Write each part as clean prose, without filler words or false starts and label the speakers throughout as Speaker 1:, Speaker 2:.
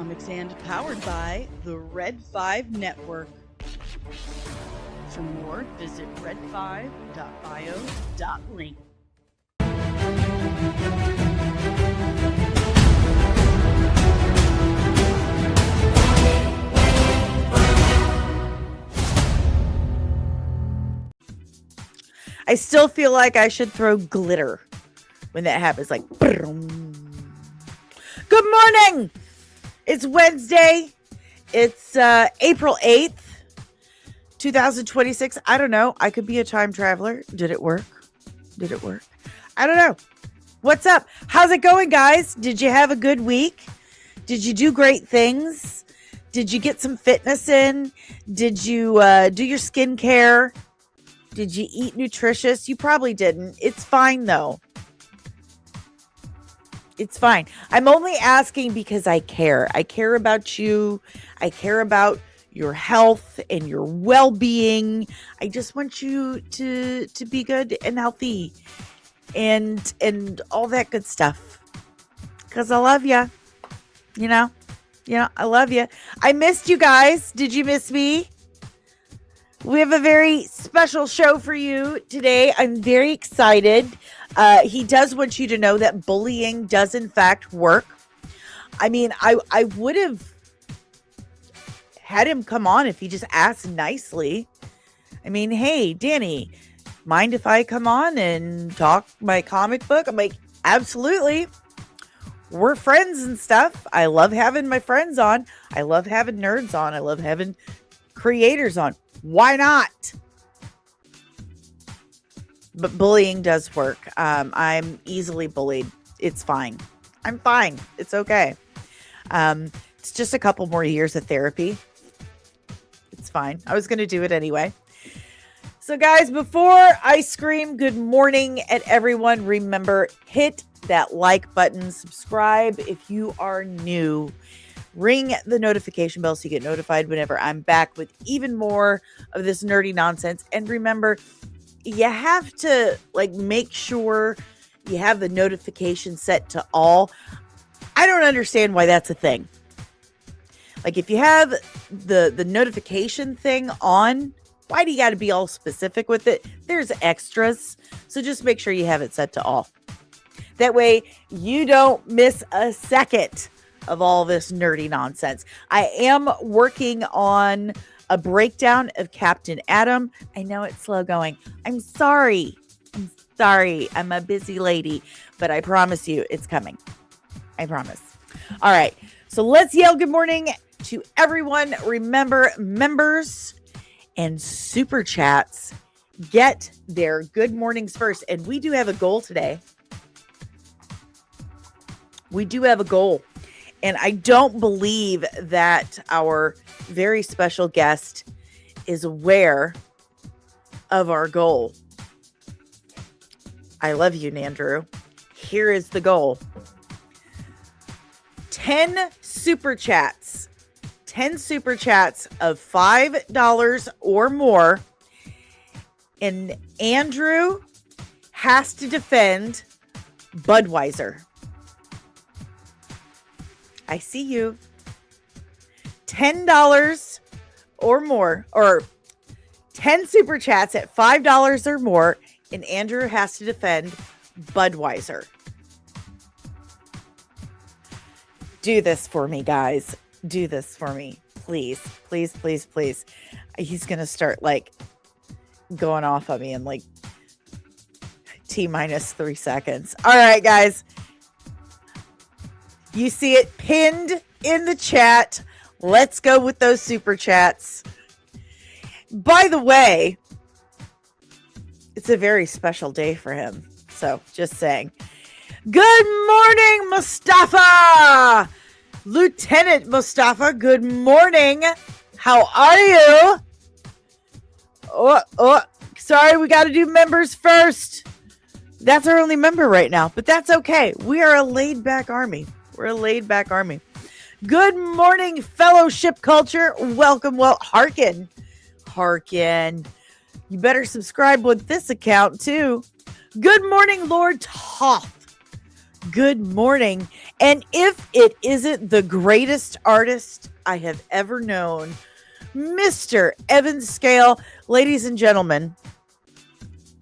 Speaker 1: Comics and powered by the Red 5 Network. For more, visit red5.bio.link. I still feel like I should throw glitter when that happens, like boom. Good morning. It's Wednesday. It's April 8th, 2026. I don't know. I could be a time traveler. Did it work? I don't know. What's up? How's it going, guys? Did you have a good week? Did you do great things? Did you get some fitness in? Did you do your skincare? Did you eat nutritious? You probably didn't. It's fine, though. It's fine. I'm only asking because I care. I care about you. I care about your health and your well-being. I just want you to be good and healthy and all that good stuff. Because I love you. You know, I love you. I missed you guys. Did you miss me? We have a very special show for you today. I'm very excited. He does want you to know that bullying does in fact work. I mean, I would have had him come on if he just asked nicely. I mean, hey, Danny, mind if I come on and talk my comic book? I'm like, absolutely. We're friends and stuff. I love having my friends on. I love having nerds on. I love having creators on. Why not? But bullying does work. I'm easily bullied. It's fine. I'm fine. It's okay. It's just a couple more years of therapy. It's fine. I was going to do it anyway. So guys, before I scream good morning at everyone, remember, hit that like button, subscribe if you are new. Ring the notification bell so you get notified whenever I'm back with even more of this nerdy nonsense. And remember, you have to make sure you have the notification set to all. I don't understand why that's a thing. Like, if you have the notification thing on, why do you got to be all specific with it? There's extras. So just make sure you have it set to all. That way you don't miss a second of all this nerdy nonsense. I am working on a breakdown of Captain Atom. I know it's slow going. I'm sorry. I'm a busy lady, but I promise you it's coming. I promise. All right. So let's yell good morning to everyone. Remember, members and super chats get their good mornings first. And we do have a goal today. And I don't believe that our very special guest is aware of our goal. I love you, Nandrew. Here is the goal. 10 super chats. 10 super chats of $5 or more. And Andrew has to defend Budweiser. I see you. $10 or more, or 10 super chats at $5 or more, and Andrew has to defend Budweiser. Do this for me, guys. Do this for me. Please, please, please, please. He's going to start going off on me in T-minus 3 seconds. All right, guys. You see it pinned in the chat. Let's go with those super chats. By the way, it's a very special day for him. So just saying. Good morning, Mustafa! Lieutenant Mustafa, good morning. How are you? Oh, sorry, we got to do members first. That's our only member right now, but that's okay. We are a laid-back army. We're a laid-back army. Good morning, fellowship culture. Welcome. Well, Harkin. You better subscribe with this account, too. Good morning, Lord Toth. good morning. And if it isn't the greatest artist I have ever known, Mr. Evan Scale, ladies and gentlemen,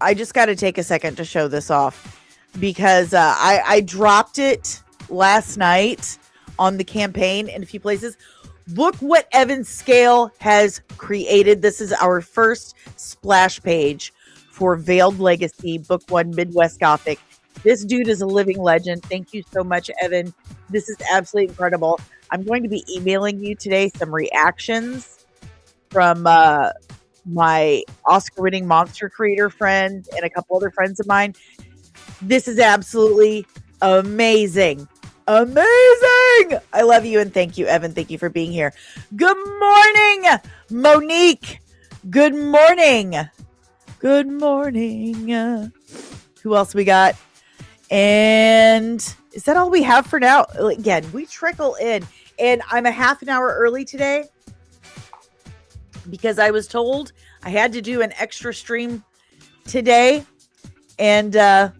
Speaker 1: I just got to take a second to show this off because I dropped it last night on the campaign in a few places. Look what Evan Scale has created. This is our first splash page for Veiled Legacy, Book 1, Midwest Gothic. This dude is a living legend. Thank you so much, Evan. This is absolutely incredible. I'm going to be emailing you today some reactions from my Oscar-winning monster creator friend and a couple other friends of mine. This is absolutely amazing. Amazing! I love you and thank you, Evan. Thank you for being here. Good morning, Monique. Good morning. Good morning. Who else we got? And is that all we have for now? Again, we trickle in. And I'm a half an hour early today because I was told I had to do an extra stream today. And that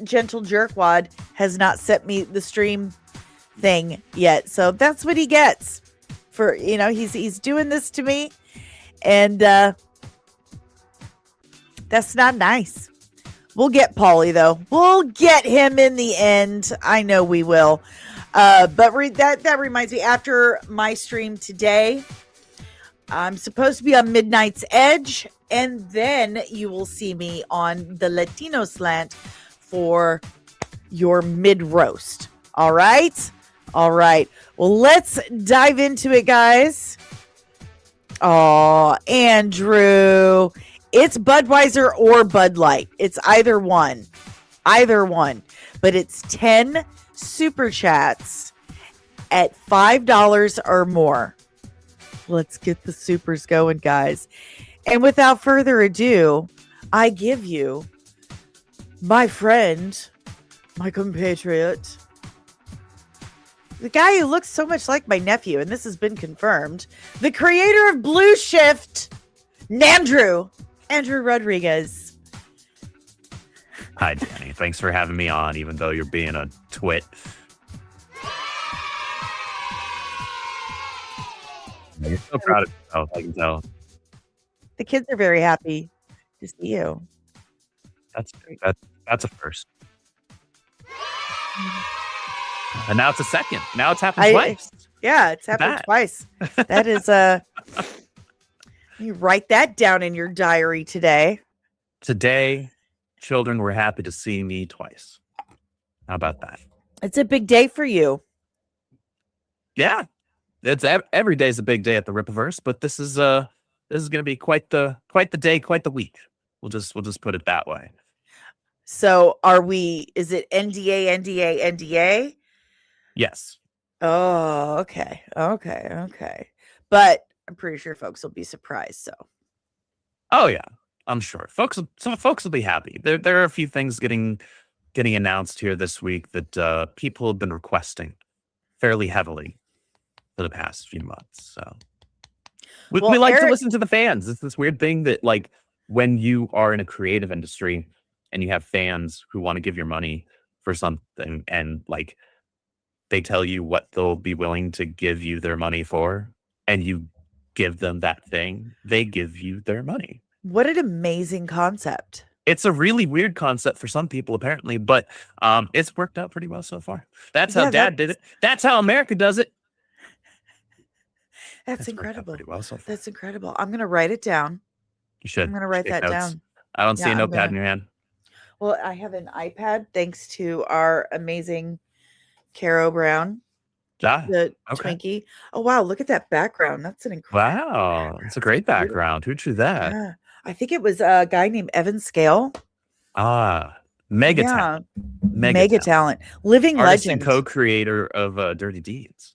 Speaker 1: gentle jerkwad has not sent me the stream thing yet. So that's what he gets for, he's doing this to me. And that's not nice. We'll get Paulie though. We'll get him in the end. I know we will. But that reminds me, after my stream today, I'm supposed to be on Midnight's Edge, and then you will see me on the Latino slant for your mid roast. All right. Well, let's dive into it, guys. Oh, Andrew. It's Budweiser or Bud Light. It's either one. But it's 10 super chats at $5 or more. Let's get the supers going, guys. And without further ado, I give you my friend, my compatriot, the guy who looks so much like my nephew, and this has been confirmed, the creator of Blue Shift, Andrew Rodriguez.
Speaker 2: Hi, Danny. Thanks for having me on, even though you're being a twit. You're so proud of yourself, I can tell.
Speaker 1: The kids are very happy to see you.
Speaker 2: That's a first. And now it's a second. Now it's happened twice.
Speaker 1: Yeah, it's happened twice. That is you write that down in your diary today.
Speaker 2: Today, children were happy to see me twice. How about that?
Speaker 1: It's a big day for you.
Speaker 2: Yeah. It's every day is a big day at the Rippaverse, but this is going to be quite the day, quite the week. We'll just put it that way.
Speaker 1: So is it NDA? Yes. Oh, okay. But I'm pretty sure folks will be surprised. So.
Speaker 2: Oh yeah, I'm sure some folks will be happy. There are a few things getting announced here this week that people have been requesting fairly heavily for the past few months. So we like to listen to the fans. It's this weird thing that, like, when you are in a creative industry and you have fans who want to give your money for something, and like they tell you what they'll be willing to give you their money for, and you give them that thing, they give you their money.
Speaker 1: What an amazing concept.
Speaker 2: It's a really weird concept for some people, apparently, but it's worked out pretty well so far. That's how Dad did it. That's how America does it.
Speaker 1: That's incredible.
Speaker 2: Pretty well so far.
Speaker 1: That's incredible. I'm going to write it down.
Speaker 2: You should.
Speaker 1: I'm going to write that down.
Speaker 2: I don't see a notepad in your hand.
Speaker 1: Well, I have an iPad thanks to our amazing Caro Brown, the Twinkie. Oh, wow. Look at that background. That's an incredible background.
Speaker 2: It's a great background. Who drew that?
Speaker 1: Yeah. I think it was a guy named Evan Scale.
Speaker 2: Mega talent.
Speaker 1: Mega talent. Living
Speaker 2: artist
Speaker 1: legend.
Speaker 2: And co-creator of Dirty Deeds.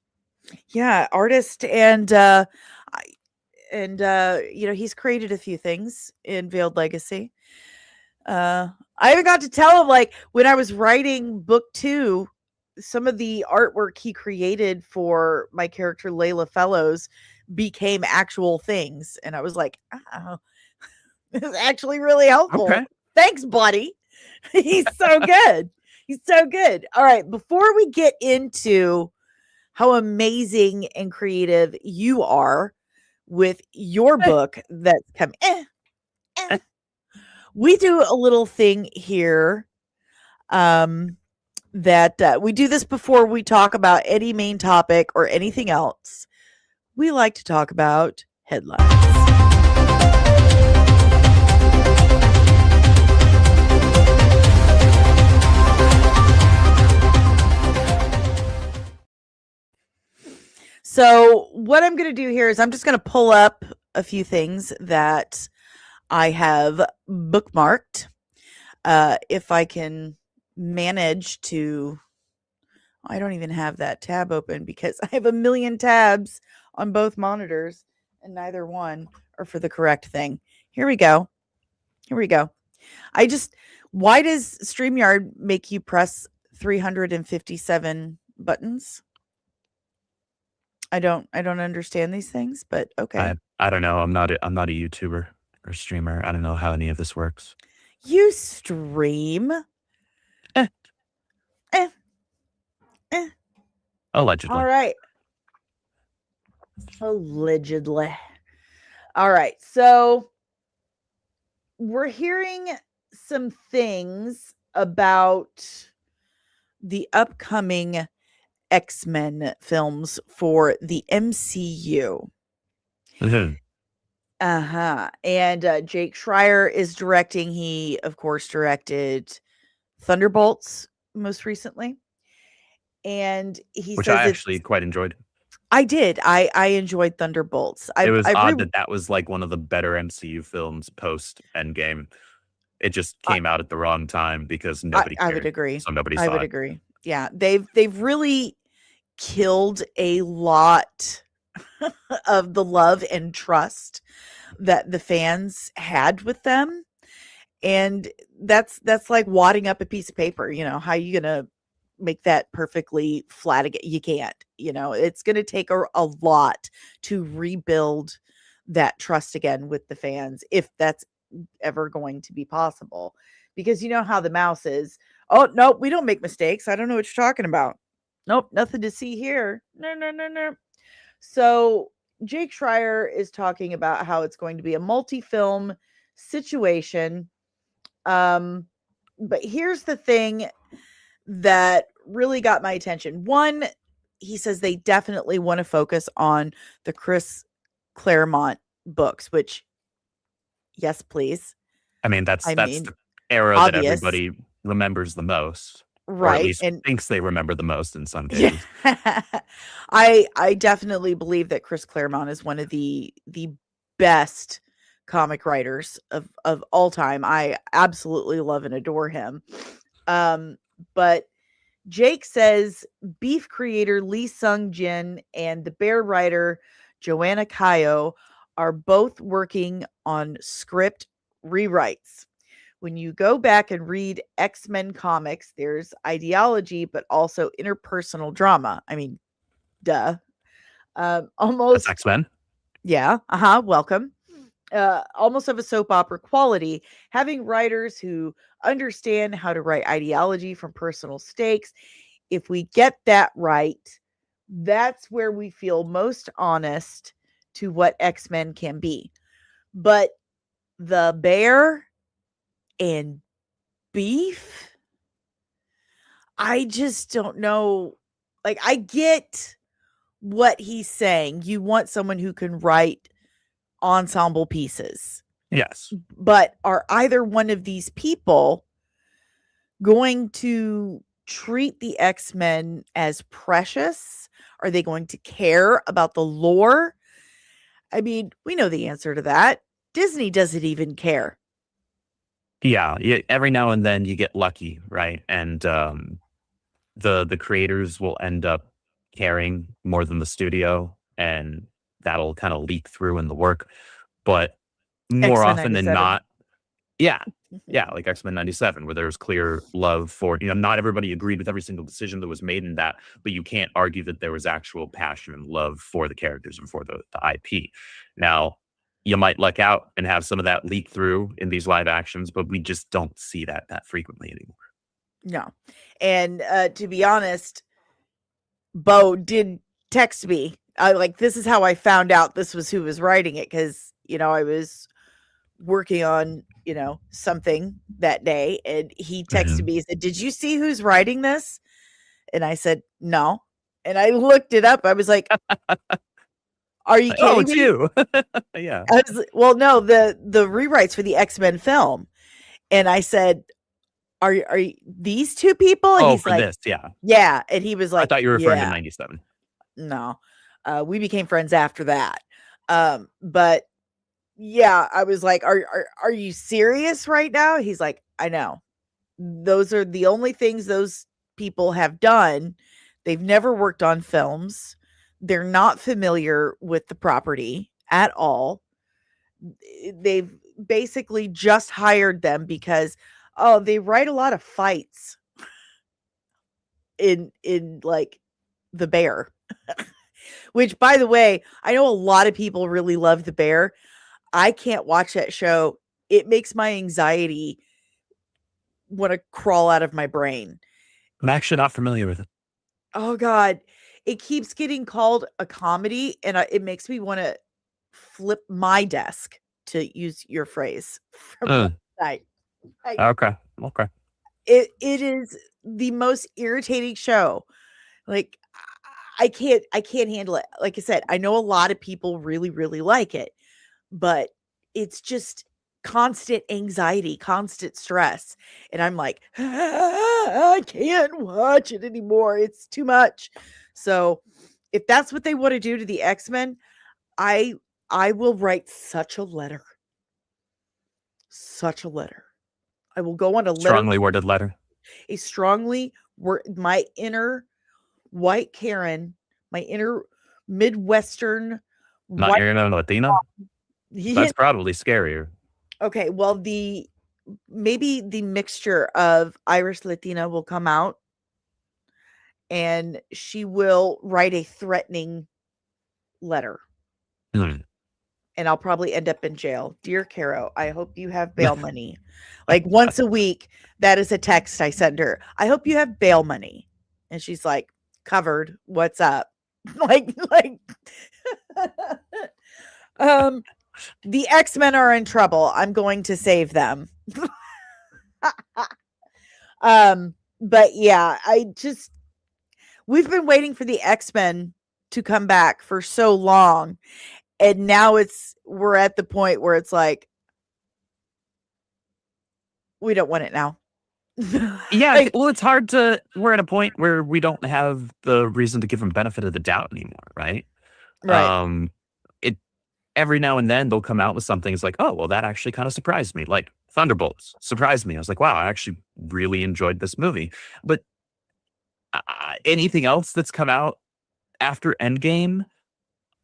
Speaker 1: Yeah, artist and he's created a few things in Veiled Legacy. I even got to tell him, like, when I was writing book 2, some of the artwork he created for my character Layla Fellows became actual things, and I was like, oh, this is actually really helpful. Okay. Thanks, buddy. He's so good. He's so good. All right, before we get into how amazing and creative you are with your book that's coming, we do a little thing here. That we do this before we talk about any main topic or anything else. We like to talk about headlines. So, what I'm going to do here is I'm just going to pull up a few things that I have bookmarked. If I can manage to, I don't even have that tab open because I have a million tabs on both monitors and neither one are for the correct thing. Here we go. Why does StreamYard make you press 357 buttons? I don't understand these things, but okay.
Speaker 2: I don't know. I'm not a YouTuber or streamer. I don't know how any of this works.
Speaker 1: You stream?
Speaker 2: Allegedly.
Speaker 1: All right. Allegedly. All right. So we're hearing some things about the upcoming X-Men films for the MCU. And Jake Schreier is directing. He, of course, directed Thunderbolts most recently. And
Speaker 2: which I actually quite enjoyed.
Speaker 1: I did. I enjoyed Thunderbolts.
Speaker 2: It was odd that was like one of the better MCU films post Endgame. It just came out at the wrong time because nobody cared.
Speaker 1: I would agree.
Speaker 2: So nobody saw it.
Speaker 1: I would agree. Yeah, they've really killed a lot of the love and trust that the fans had with them. And that's like wadding up a piece of paper. You know, how you gonna make that perfectly flat again? You can't. You know, it's gonna take a lot to rebuild that trust again with the fans, if that's ever going to be possible. Because you know how the mouse is. Oh, no, we don't make mistakes. I don't know what you're talking about. Nope, nothing to see here. No. So Jake Schreier is talking about how it's going to be a multi-film situation. But here's the thing that really got my attention. One, he says they definitely want to focus on the Chris Claremont books, which, yes, please.
Speaker 2: I mean, that's the era obvious. That everybody remembers the most. Right. Or at least and thinks they remember the most in some cases.
Speaker 1: Yeah. I definitely believe that Chris Claremont is one of the best comic writers of all time. I absolutely love and adore him. But Jake says Beef creator Lee Sung Jin and the Bear writer Joanna Cayo are both working on script rewrites. When you go back and read X-Men comics, there's ideology, but also interpersonal drama. I mean, duh. Almost.
Speaker 2: That's X-Men.
Speaker 1: Yeah. Welcome. Almost of a soap opera quality, having writers who understand how to write ideology from personal stakes. If we get that right, that's where we feel most honest to what X-Men can be. But the Bear and Beef, I just don't know. Like, I get what he's saying. You want someone who can write ensemble pieces.
Speaker 2: Yes.
Speaker 1: But are either one of these people going to treat the X-Men as precious? Are they going to care about the lore? I mean, we know the answer to that. Disney doesn't even care.
Speaker 2: Yeah, every now and then you get lucky, right? And the creators will end up caring more than the studio, and that'll kind of leak through in the work. But more
Speaker 1: X-Men
Speaker 2: often
Speaker 1: 97.
Speaker 2: than not, yeah, like X-Men 97, where there's clear love for, not everybody agreed with every single decision that was made in that, but you can't argue that there was actual passion and love for the characters and for the IP. Now, you might luck out and have some of that leak through in these live actions, but we just don't see that frequently anymore.
Speaker 1: No. And to be honest, Bo did text me. Like, this is how I found out this was who was writing it, because, I was working on, something that day, and he texted me. He said, "Did you see who's writing this?" And I said, "No." And I looked it up. I was like, "Are you kidding
Speaker 2: it's
Speaker 1: me?"
Speaker 2: you. Yeah.
Speaker 1: Well, no, the rewrites for the X-Men film. And I said, "Are these two people?" And
Speaker 2: Oh,
Speaker 1: he's
Speaker 2: for
Speaker 1: like,
Speaker 2: this, yeah.
Speaker 1: "Yeah." And he was
Speaker 2: I
Speaker 1: like,
Speaker 2: thought you were referring to
Speaker 1: "Yeah."
Speaker 2: 97.
Speaker 1: No. We became friends after that. But yeah, I was like, "Are you serious right now?" He's like, "I know. Those are the only things those people have done. They've never worked on films. They're not familiar with the property at all. They've basically just hired them because, oh, they write a lot of fights in like The Bear." Which, by the way, I know a lot of people really love The Bear. I can't watch that show. It makes my anxiety want to crawl out of my brain.
Speaker 2: I'm actually not familiar with it.
Speaker 1: Oh god, it keeps getting called a comedy, and it makes me want to flip my desk, to use your phrase from last
Speaker 2: Uh,
Speaker 1: night. I,
Speaker 2: okay. Okay.
Speaker 1: it is the most irritating show. Like, I can't handle it. Like I said, I know a lot of people really really like it, but it's just constant anxiety, constant stress. And I'm like, I can't watch it anymore. It's too much. So if that's what they want to do to the X-Men, I I will write such a letter. Such a letter. I will go on a letter,
Speaker 2: Strongly worded letter.
Speaker 1: a strongly word, my inner white Karen, my inner Midwestern
Speaker 2: Not
Speaker 1: white.
Speaker 2: your inner Latina?
Speaker 1: Yeah.
Speaker 2: That's probably scarier.
Speaker 1: Okay, well, maybe the mixture of Irish Latina will come out, and she will write a threatening letter,
Speaker 2: Hmm.
Speaker 1: and I'll probably end up in jail. "Dear Caro, I hope you have bail money." Like, once a week, that is a text I send her. "I hope you have bail money." And she's like, "Covered. What's up?" like um the X-Men are in trouble. I'm going to save them. But yeah, we've been waiting for the X-Men to come back for so long, and now we're at the point where it's like, we don't want it now.
Speaker 2: Yeah,
Speaker 1: Like,
Speaker 2: well, we're at a point where we don't have the reason to give them benefit of the doubt anymore, right?
Speaker 1: right.
Speaker 2: Um, it every now and then they'll come out with something. It's like, oh, well, that actually kind of surprised me. Like Thunderbolts surprised me. I was like, wow, I actually really enjoyed this movie. But anything else that's come out after Endgame,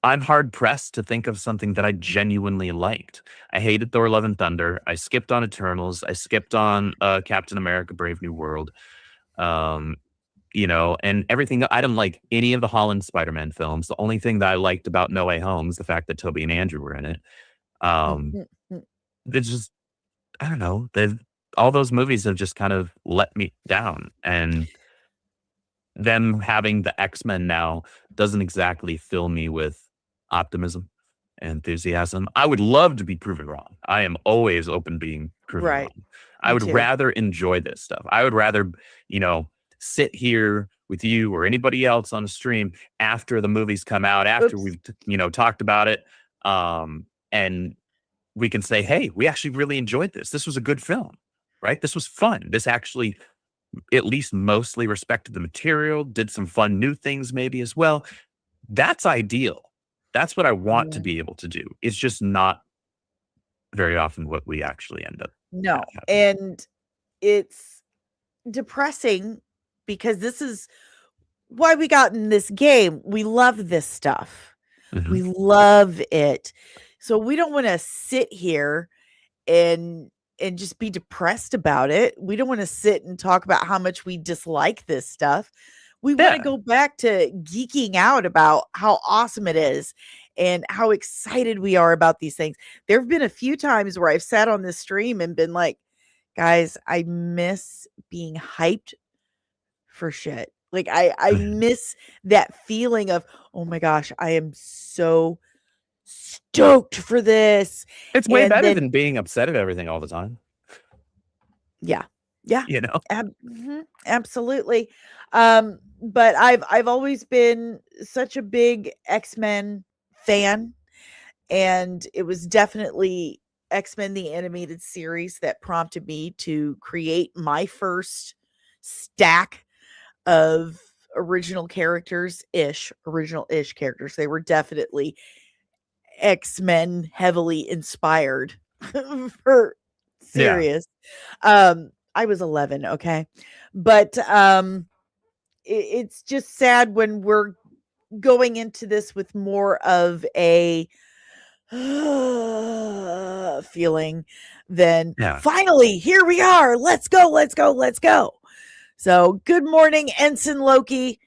Speaker 2: I'm hard pressed to think of something that I genuinely liked. I hated Thor: Love and Thunder. I skipped on Eternals. I skipped on Captain America: Brave New World. Um, and everything. I didn't like any of the Holland Spider-Man films. The only thing that I liked about No Way Home is the fact that Toby and Andrew were in it. Um, it's just, I don't know. All those movies have just kind of let me down, and them having the X-Men now doesn't exactly fill me with optimism and enthusiasm. I would love to be proven wrong. I am always open to being proven
Speaker 1: Right.
Speaker 2: wrong. I
Speaker 1: Me
Speaker 2: would
Speaker 1: too.
Speaker 2: rather enjoy this stuff. I would rather, you know, sit here with you or anybody else on the stream after the movies come out, after
Speaker 1: Oops.
Speaker 2: we've, talked about it. And we can say, hey, we actually really enjoyed this. This was a good film, right? This was fun. This actually at least mostly respected the material, did some fun new things maybe as well. That's ideal. That's what I want to
Speaker 1: Yeah.
Speaker 2: be able to do. It's just not very often what we actually end up
Speaker 1: No.
Speaker 2: happening.
Speaker 1: And it's depressing, because this is why we got in this game. We love this stuff.
Speaker 2: Mhm.
Speaker 1: We love it. So we don't want to sit here and just be depressed about it. We don't want to sit and talk about how much we dislike this stuff. We want to
Speaker 2: Yeah.
Speaker 1: go back to geeking out about how awesome it is and how excited we are about these things. There have been a few times where I've sat on this stream and been like, Guys, I miss being hyped for shit. Like I miss that feeling of, oh my gosh, I am so stoked for this.
Speaker 2: It's way
Speaker 1: And
Speaker 2: better
Speaker 1: then
Speaker 2: than being upset at everything all the time.
Speaker 1: yeah. Yeah.
Speaker 2: You know?
Speaker 1: Absolutely. But I've always been such a big X-Men fan, and it was definitely X-Men the animated series that prompted me to create my first stack of original ish characters. They were definitely X-Men heavily inspired for
Speaker 2: Yeah.
Speaker 1: serious. I was 11, okay? But it's just sad when we're going into this with more of a feeling than
Speaker 2: Yeah.
Speaker 1: finally here we are. Let's go, let's go, let's go. So, good morning, Ensign Loki.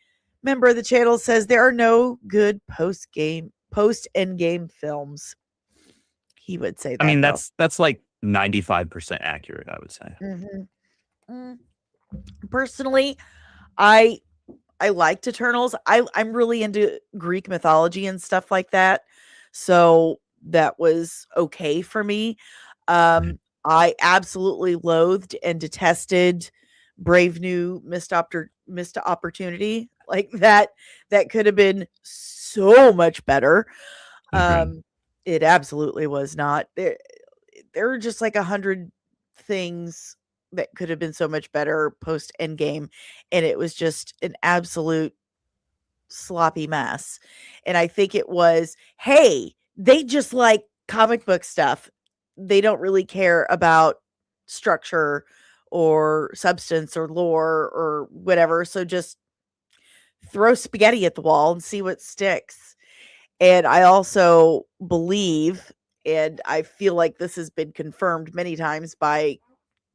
Speaker 1: Member of the channel says there are no good post end game films. He would say that.
Speaker 2: I mean,
Speaker 1: though.
Speaker 2: that's like 95% accurate, I would say.
Speaker 1: Personally, I liked Eternals. I'm really into Greek mythology and stuff like that. So that was okay for me. I absolutely loathed and detested Brave New Missed Opportunity. Like that could have been so much better. It absolutely was not. There were just like 100 things that could have been so much better post Endgame, and it was just an absolute sloppy mess. And I think it was, hey, they just like comic book stuff. They don't really care about structure or substance or lore or whatever. So just throw spaghetti at the wall and see what sticks. And I also believe, and I feel like this has been confirmed many times by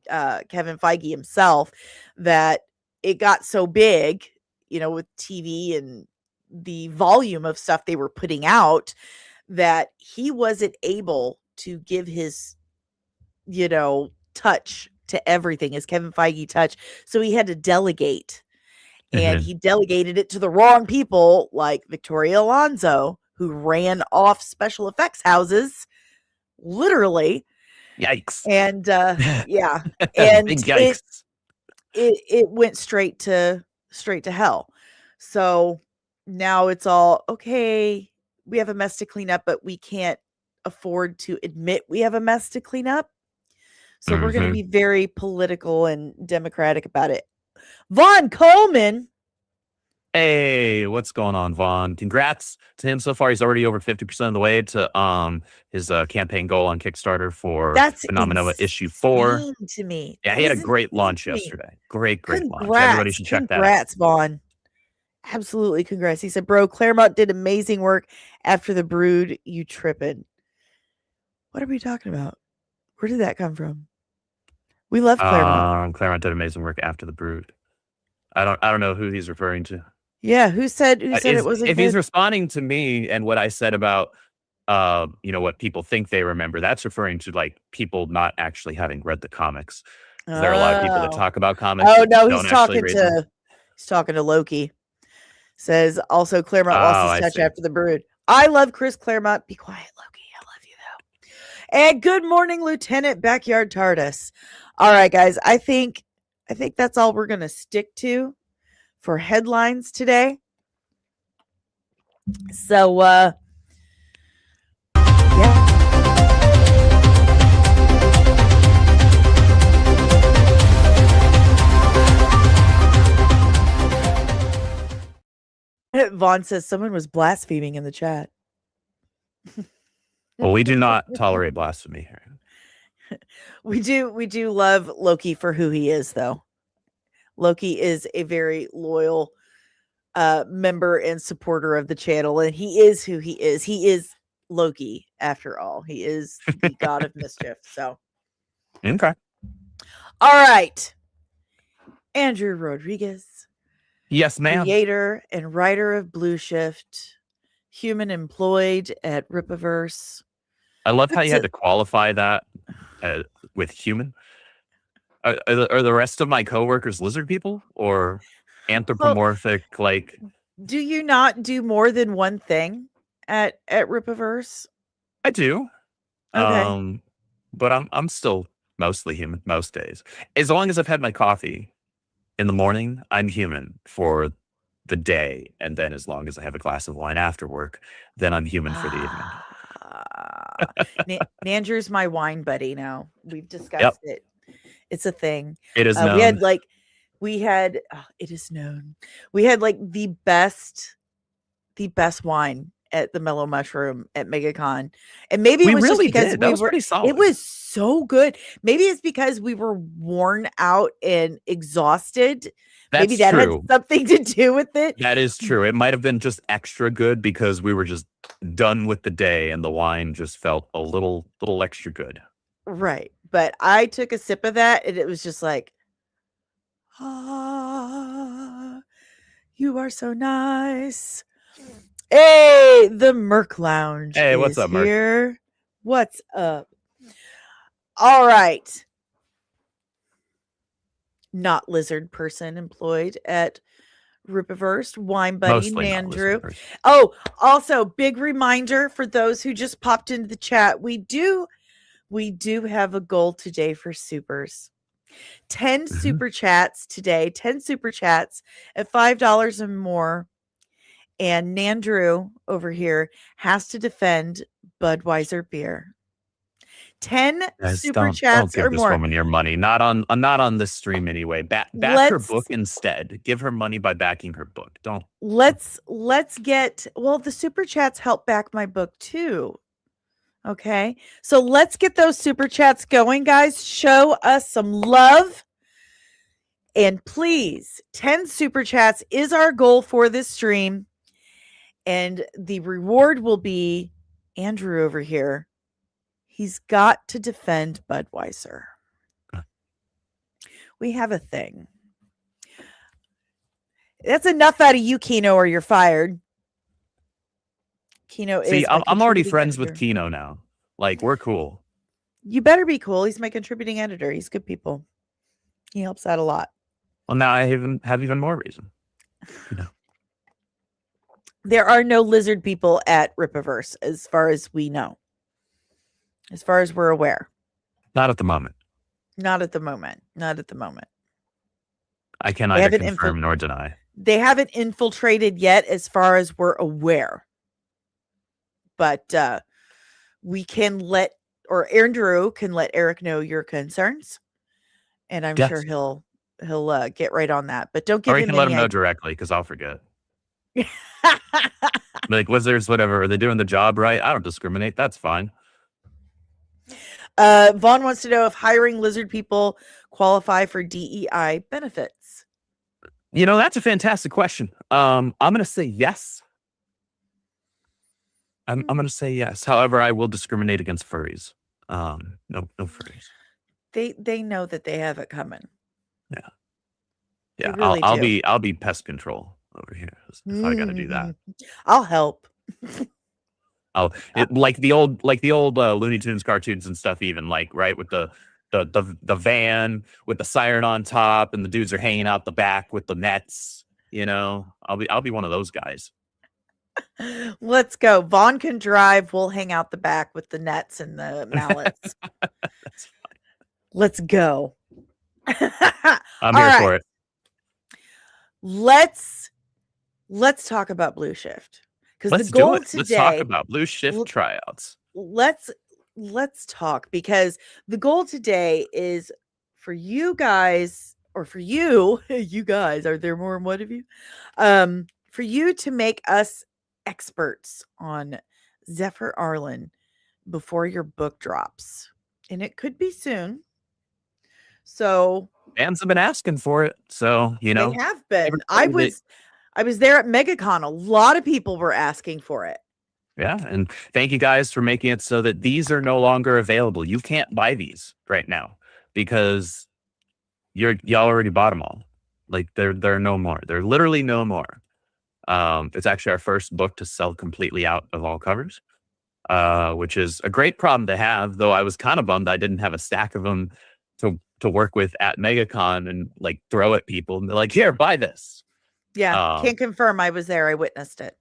Speaker 1: Kevin Feige himself, that it got so big, with TV and the volume of stuff they were putting out, that he wasn't able to give his, touch to everything, his Kevin Feige touch. So he had to delegate, and he delegated it to the wrong people, like Victoria Alonso, who ran off special effects houses, literally.
Speaker 2: Yikes.
Speaker 1: And yeah, and
Speaker 2: Big yikes.
Speaker 1: it went straight to hell. So now it's all okay. We have a mess to clean up, but we can't afford to admit we have a mess to clean up. So we're going to be very political and democratic about it. Vaughn Coleman.
Speaker 2: Hey, what's going on, Vaughn? Congrats to him so far. He's already over 50% of the way to his campaign goal on Kickstarter for
Speaker 1: That's
Speaker 2: Phenomena issue 4.
Speaker 1: to me.
Speaker 2: Yeah, he had a great launch yesterday. Great launch. Everybody should check that out.
Speaker 1: Congrats, Vaughn. Absolutely congrats. He said, bro, Claremont did amazing work after the Brood. You tripping. What are we talking about? Where did that come from? We love Claremont.
Speaker 2: Claremont did amazing work after the Brood. I don't know who he's referring to.
Speaker 1: Yeah, who said it wasn't
Speaker 2: if
Speaker 1: good?
Speaker 2: He's responding to me and what I said about what people think they remember, that's referring to like people not actually having read the comics. There are a lot of people that talk about comics.
Speaker 1: Oh no, he's talking to Loki. Says also Claremont lost his touch after the Brood. I love Chris Claremont. Be quiet, Loki. I love you though. And good morning, Lieutenant Backyard TARDIS. All right, guys. I think that's all we're gonna stick to for headlines today. So yeah. Vaughn says someone was blaspheming in the chat.
Speaker 2: Well, we do not tolerate blasphemy here.
Speaker 1: We do love Loki for who he is, though. Loki is a very loyal member and supporter of the channel, and he is who he is. He is Loki, after all. He is the god of mischief. So,
Speaker 2: okay.
Speaker 1: All right, Andrew Rodriguez.
Speaker 2: Yes, ma'am.
Speaker 1: Creator and writer of Blue Shift, human employed at Rippaverse.
Speaker 2: I love how you had to qualify that with human. Are the rest of my coworkers lizard people or
Speaker 1: Well,
Speaker 2: anthropomorphic? Like,
Speaker 1: do you not do more than one thing at Rippaverse?
Speaker 2: I do,
Speaker 1: Okay.
Speaker 2: but I'm still mostly human most days. As long as I've had my coffee in the morning, I'm human for the day, and then as long as I have a glass of wine after work, then I'm human for the evening.
Speaker 1: Ah, Nandrew's my wine buddy now. We've
Speaker 2: Yep,
Speaker 1: discussed it. It's a thing.
Speaker 2: it is
Speaker 1: We had
Speaker 2: known.
Speaker 1: like it is known. We had like the best wine at the Mellow Mushroom at MegaCon. And maybe it
Speaker 2: We
Speaker 1: was just
Speaker 2: really
Speaker 1: because
Speaker 2: did. That was pretty
Speaker 1: it
Speaker 2: solid.
Speaker 1: was so good. Maybe it's because we were worn out and exhausted. Maybe
Speaker 2: That's
Speaker 1: that had
Speaker 2: true.
Speaker 1: something to do with it.
Speaker 2: That is true. It might have been just extra good because we were just done with the day and the wine just felt a little extra good.
Speaker 1: Right. But I took a sip of that and it was just like, ah, you are so nice. Hey, the Merc Lounge
Speaker 2: Hey, what's
Speaker 1: is
Speaker 2: up, Mark?
Speaker 1: here. What's up? All right. Not lizard person employed at Rippaverse, wine buddy
Speaker 2: Mostly not
Speaker 1: Nandrew.
Speaker 2: lizard person.
Speaker 1: Oh, also big reminder for those who just popped into the chat. We do have a goal today for supers. 10
Speaker 2: Mhm.
Speaker 1: super chats today, 10 super chats at $5 and more. And Nandrew over here has to defend Budweiser beer. 10
Speaker 2: Guys,
Speaker 1: super
Speaker 2: don't
Speaker 1: chats
Speaker 2: give
Speaker 1: or
Speaker 2: this
Speaker 1: more.
Speaker 2: woman your money. Not on this stream anyway. Back her
Speaker 1: Let's
Speaker 2: book instead. Give her money by backing her book. Don't.
Speaker 1: let's get well, the super chats help back my book too. Okay. So let's get those super chats going, guys. Show us some love. And please, 10 super chats is our goal for this stream. And the reward will be Andrew over here. He's got to defend Budweiser. We have a thing. That's enough out of you, Kino, or you're fired. Kino is.
Speaker 2: See,
Speaker 1: my
Speaker 2: I'm already
Speaker 1: contributing
Speaker 2: friends
Speaker 1: editor.
Speaker 2: with Kino now. Like, we're cool.
Speaker 1: You better be cool. He's my contributing editor. He's good people. He helps out a lot.
Speaker 2: Well, now I have even more reason. You know.
Speaker 1: There are no lizard people at Rippaverse, as far as we know. As far as we're aware.
Speaker 2: Not at the moment.
Speaker 1: Not at the moment. Not at the moment.
Speaker 2: I can neither confirm nor deny.
Speaker 1: They haven't infiltrated yet, as far as we're aware. But we can or Andrew can let Eric know your concerns, and I'm sure he'll get right on that. But don't give
Speaker 2: or
Speaker 1: him.
Speaker 2: You can let him know directly because I'll forget. Like wizards, whatever. Are they doing the job right? I don't discriminate. That's fine.
Speaker 1: Vaughn wants to know if hiring lizard people qualify for DEI benefits.
Speaker 2: You know, that's a fantastic question. I'm going to say yes. I'm going to say yes. However, I will discriminate against furries. No furries.
Speaker 1: They know that they have it coming.
Speaker 2: Yeah.
Speaker 1: They
Speaker 2: Yeah.
Speaker 1: really
Speaker 2: I'll be pest control over here if I got to do that.
Speaker 1: I'll help.
Speaker 2: Like the old Looney Tunes cartoons and stuff, even like right with the van with the siren on top and the dudes are hanging out the back with the nets. You know, I'll be one of those guys.
Speaker 1: Let's go. Vaughn can drive. We'll hang out the back with the nets and the mallets.
Speaker 2: That's fine.
Speaker 1: Let's go.
Speaker 2: I'm here for it.
Speaker 1: Let's talk about Blue Shift. Because the goal today.
Speaker 2: Let's talk about Blue Shift tryouts.
Speaker 1: Let's talk, because the goal today is for you guys, or for you guys. Are there more than one of you? For you to make us experts on Zephyr Arlen before your book drops, and it could be soon. So
Speaker 2: fans have been asking for it, so you know
Speaker 1: they have been. I was there at MegaCon. A lot of people were asking for it.
Speaker 2: Yeah, and thank you guys for making it so that these are no longer available. You can't buy these right now because y'all already bought them all. Like they're no more. They're literally no more. It's actually our first book to sell completely out of all covers, which is a great problem to have. Though I was kind of bummed I didn't have a stack of them to to work with at MegaCon and like throw at people and they're like, here, buy this.
Speaker 1: Yeah, can't confirm I was there. I witnessed it.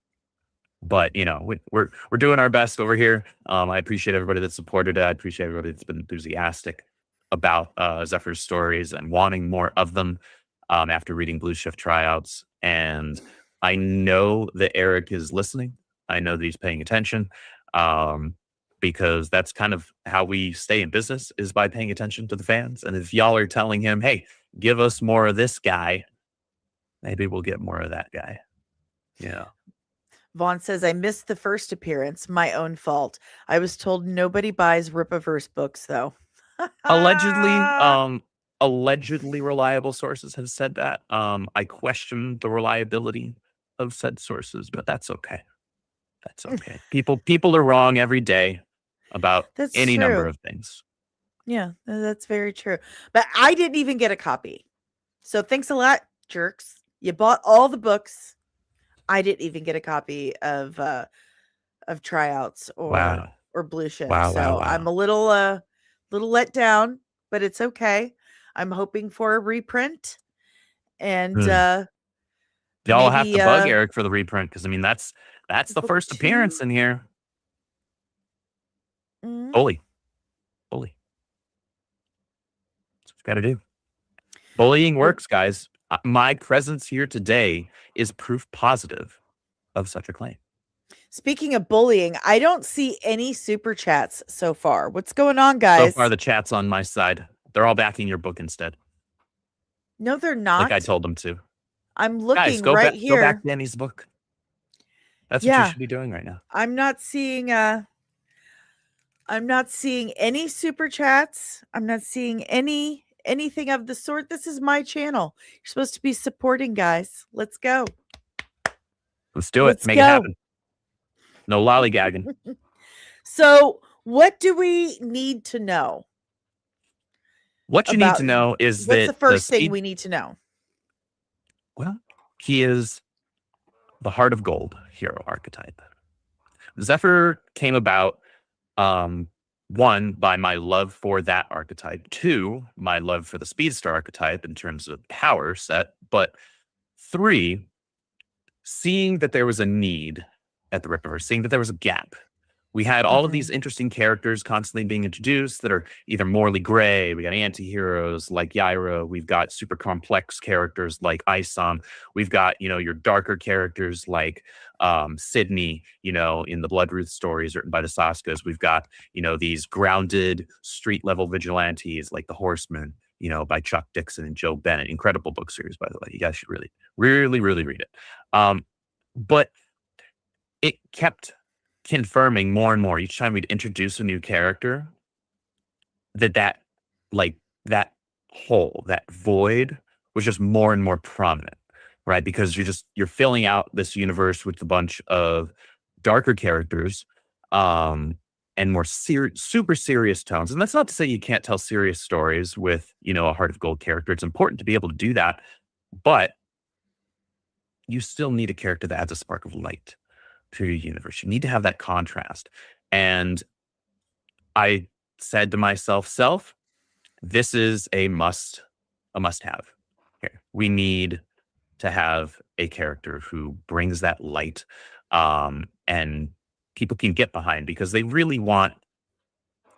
Speaker 2: But you know, we're doing our best over here. I appreciate everybody that supported it. I appreciate everybody that's been enthusiastic about Zephyr's stories and wanting more of them after reading Blue Shift tryouts. And I know that Eric is listening. I know that he's paying attention because that's kind of how we stay in business, is by paying attention to the fans. And if y'all are telling him, hey, give us more of this guy, maybe we'll get more of that guy. Yeah.
Speaker 1: Vaughn says, I missed the first appearance. My own fault. I was told nobody buys Rippaverse books, though.
Speaker 2: Allegedly reliable sources have said that. I question the reliability of said sources, but that's okay. That's okay. People are wrong every day about any number of things.
Speaker 1: Yeah, that's very true. But I didn't even get a copy. So thanks a lot, jerks. You bought all the books. I didn't even get a copy of tryouts or Blue Shift. Wow. I'm a little let down, but it's okay. I'm hoping for a reprint. And
Speaker 2: y'all have to bug Eric for the reprint, because I mean that's the first appearance in here. Bully. That's what you got to do. Bullying works, guys. My presence here today is proof positive of such a claim.
Speaker 1: Speaking of bullying, I don't see any super chats so far. What's going on, guys?
Speaker 2: So far, the chat's on my side. They're all backing your book instead.
Speaker 1: No, they're not.
Speaker 2: Like I told them to.
Speaker 1: I'm looking
Speaker 2: guys,
Speaker 1: right here.
Speaker 2: Go back to Danny's book. That's what you should be doing right now.
Speaker 1: I'm not seeing any super chats. I'm not seeing anything of the sort. This is my channel. You're supposed to be supporting, guys. Let's go.
Speaker 2: Let's do it. Make it happen. No lollygagging.
Speaker 1: So what do we need to know?
Speaker 2: What you need to know is
Speaker 1: what's the first thing we need to know?
Speaker 2: Well, he is the Heart of Gold hero archetype. Zephyr came about, one, by my love for that archetype. Two, my love for the Speedster archetype in terms of power set. But three, seeing that there was a need at the Rippaverse, seeing that there was a gap. We had all of these interesting characters constantly being introduced that are either morally gray. We got anti-heroes like Yaira. We've got super complex characters like Isom. We've got, your darker characters like Sydney, in the Bloodruth stories written by the Saskas. We've got, these grounded street level vigilantes like the Horsemen, by Chuck Dixon and Joe Bennett. Incredible book series, by the way. You guys should really, really, really read it. But it kept confirming more and more each time we'd introduce a new character that hole, that void was just more and more prominent, right? Because you're filling out this universe with a bunch of darker characters and more super serious tones. And that's not to say you can't tell serious stories with, a Heart of Gold character. It's important to be able to do that, but you still need a character that adds a spark of light to your universe. You need to have that contrast. And I said to myself, this is a must-have. Here, we need to have a character who brings that light, and people can get behind, because they really want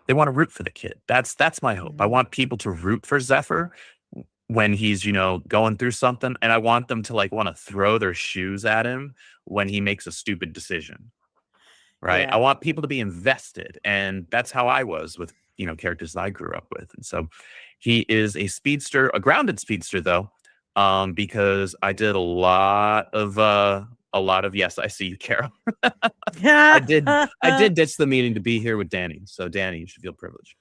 Speaker 2: to root for the kid. That's my hope. I want people to root for Zephyr when he's, going through something, and I want them to want to throw their shoes at him when he makes a stupid decision. Right. Yeah. I want people to be invested. And that's how I was with, characters that I grew up with. And so he is a speedster, a grounded speedster though, because I did a lot of, yes, I see you, Carol. I did ditch the meeting to be here with Danny. So Danny, you should feel privileged.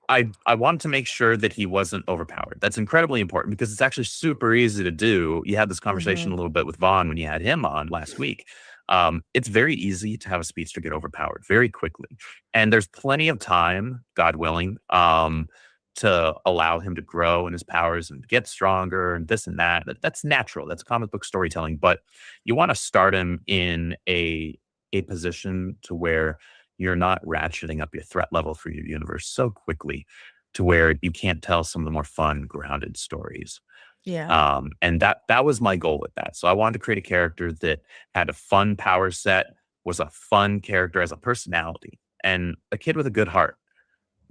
Speaker 2: I wanted to make sure that he wasn't overpowered. That's incredibly important, because it's actually super easy to do. You had this conversation a little bit with Vaughn when you had him on last week. It's very easy to have a speedster get overpowered very quickly. And there's plenty of time, God willing, to allow him to grow in his powers and get stronger and this and that. That's natural. That's comic book storytelling. But you want to start him in a position to where you're not ratcheting up your threat level for your universe so quickly to where you can't tell some of the more fun, grounded stories.
Speaker 1: Yeah.
Speaker 2: And that was my goal with that. So I wanted to create a character that had a fun power set, was a fun character as a personality, and a kid with a good heart.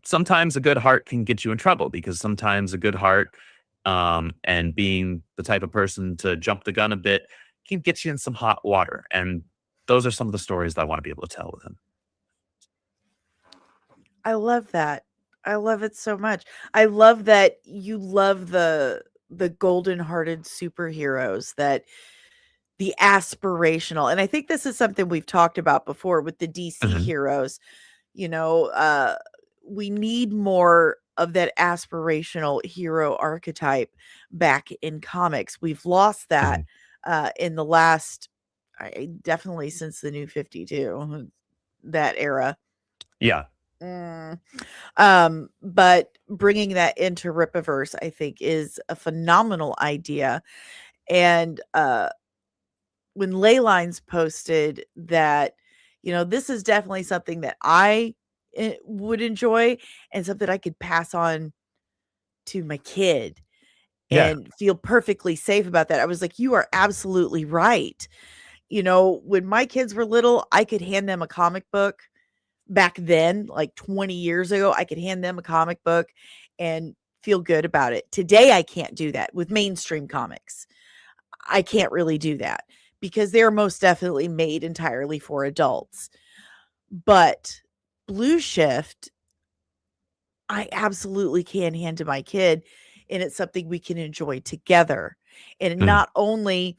Speaker 2: Sometimes a good heart can get you in trouble because sometimes a good heart, and being the type of person to jump the gun a bit, can get you in some hot water. And those are some of the stories that I want to be able to tell with him.
Speaker 1: I love that. I love it so much. I love that you love the golden-hearted superheroes, that the aspirational, and I think this is something we've talked about before with the DC
Speaker 2: Mhm,
Speaker 1: heroes. You know, we need more of that aspirational hero archetype back in comics. We've lost that
Speaker 2: mhm.
Speaker 1: in the last, definitely since the New 52, that era.
Speaker 2: Yeah.
Speaker 1: Mm. But bringing that into Rippaverse, I think, is a phenomenal idea. And when Leylines posted that, this is definitely something that I would enjoy and something I could pass on to my kid
Speaker 2: Yeah.
Speaker 1: and feel perfectly safe about that. I was like, you are absolutely right. When my kids were little, I could hand them a comic book back then, like 20 years ago. I could hand them a comic book and feel good about it. Today, I can't do that with mainstream comics. I can't really do that because they're most definitely made entirely for adults. But Blue Shift, I absolutely can hand to my kid, and it's something we can enjoy together. And
Speaker 2: Mm.
Speaker 1: not only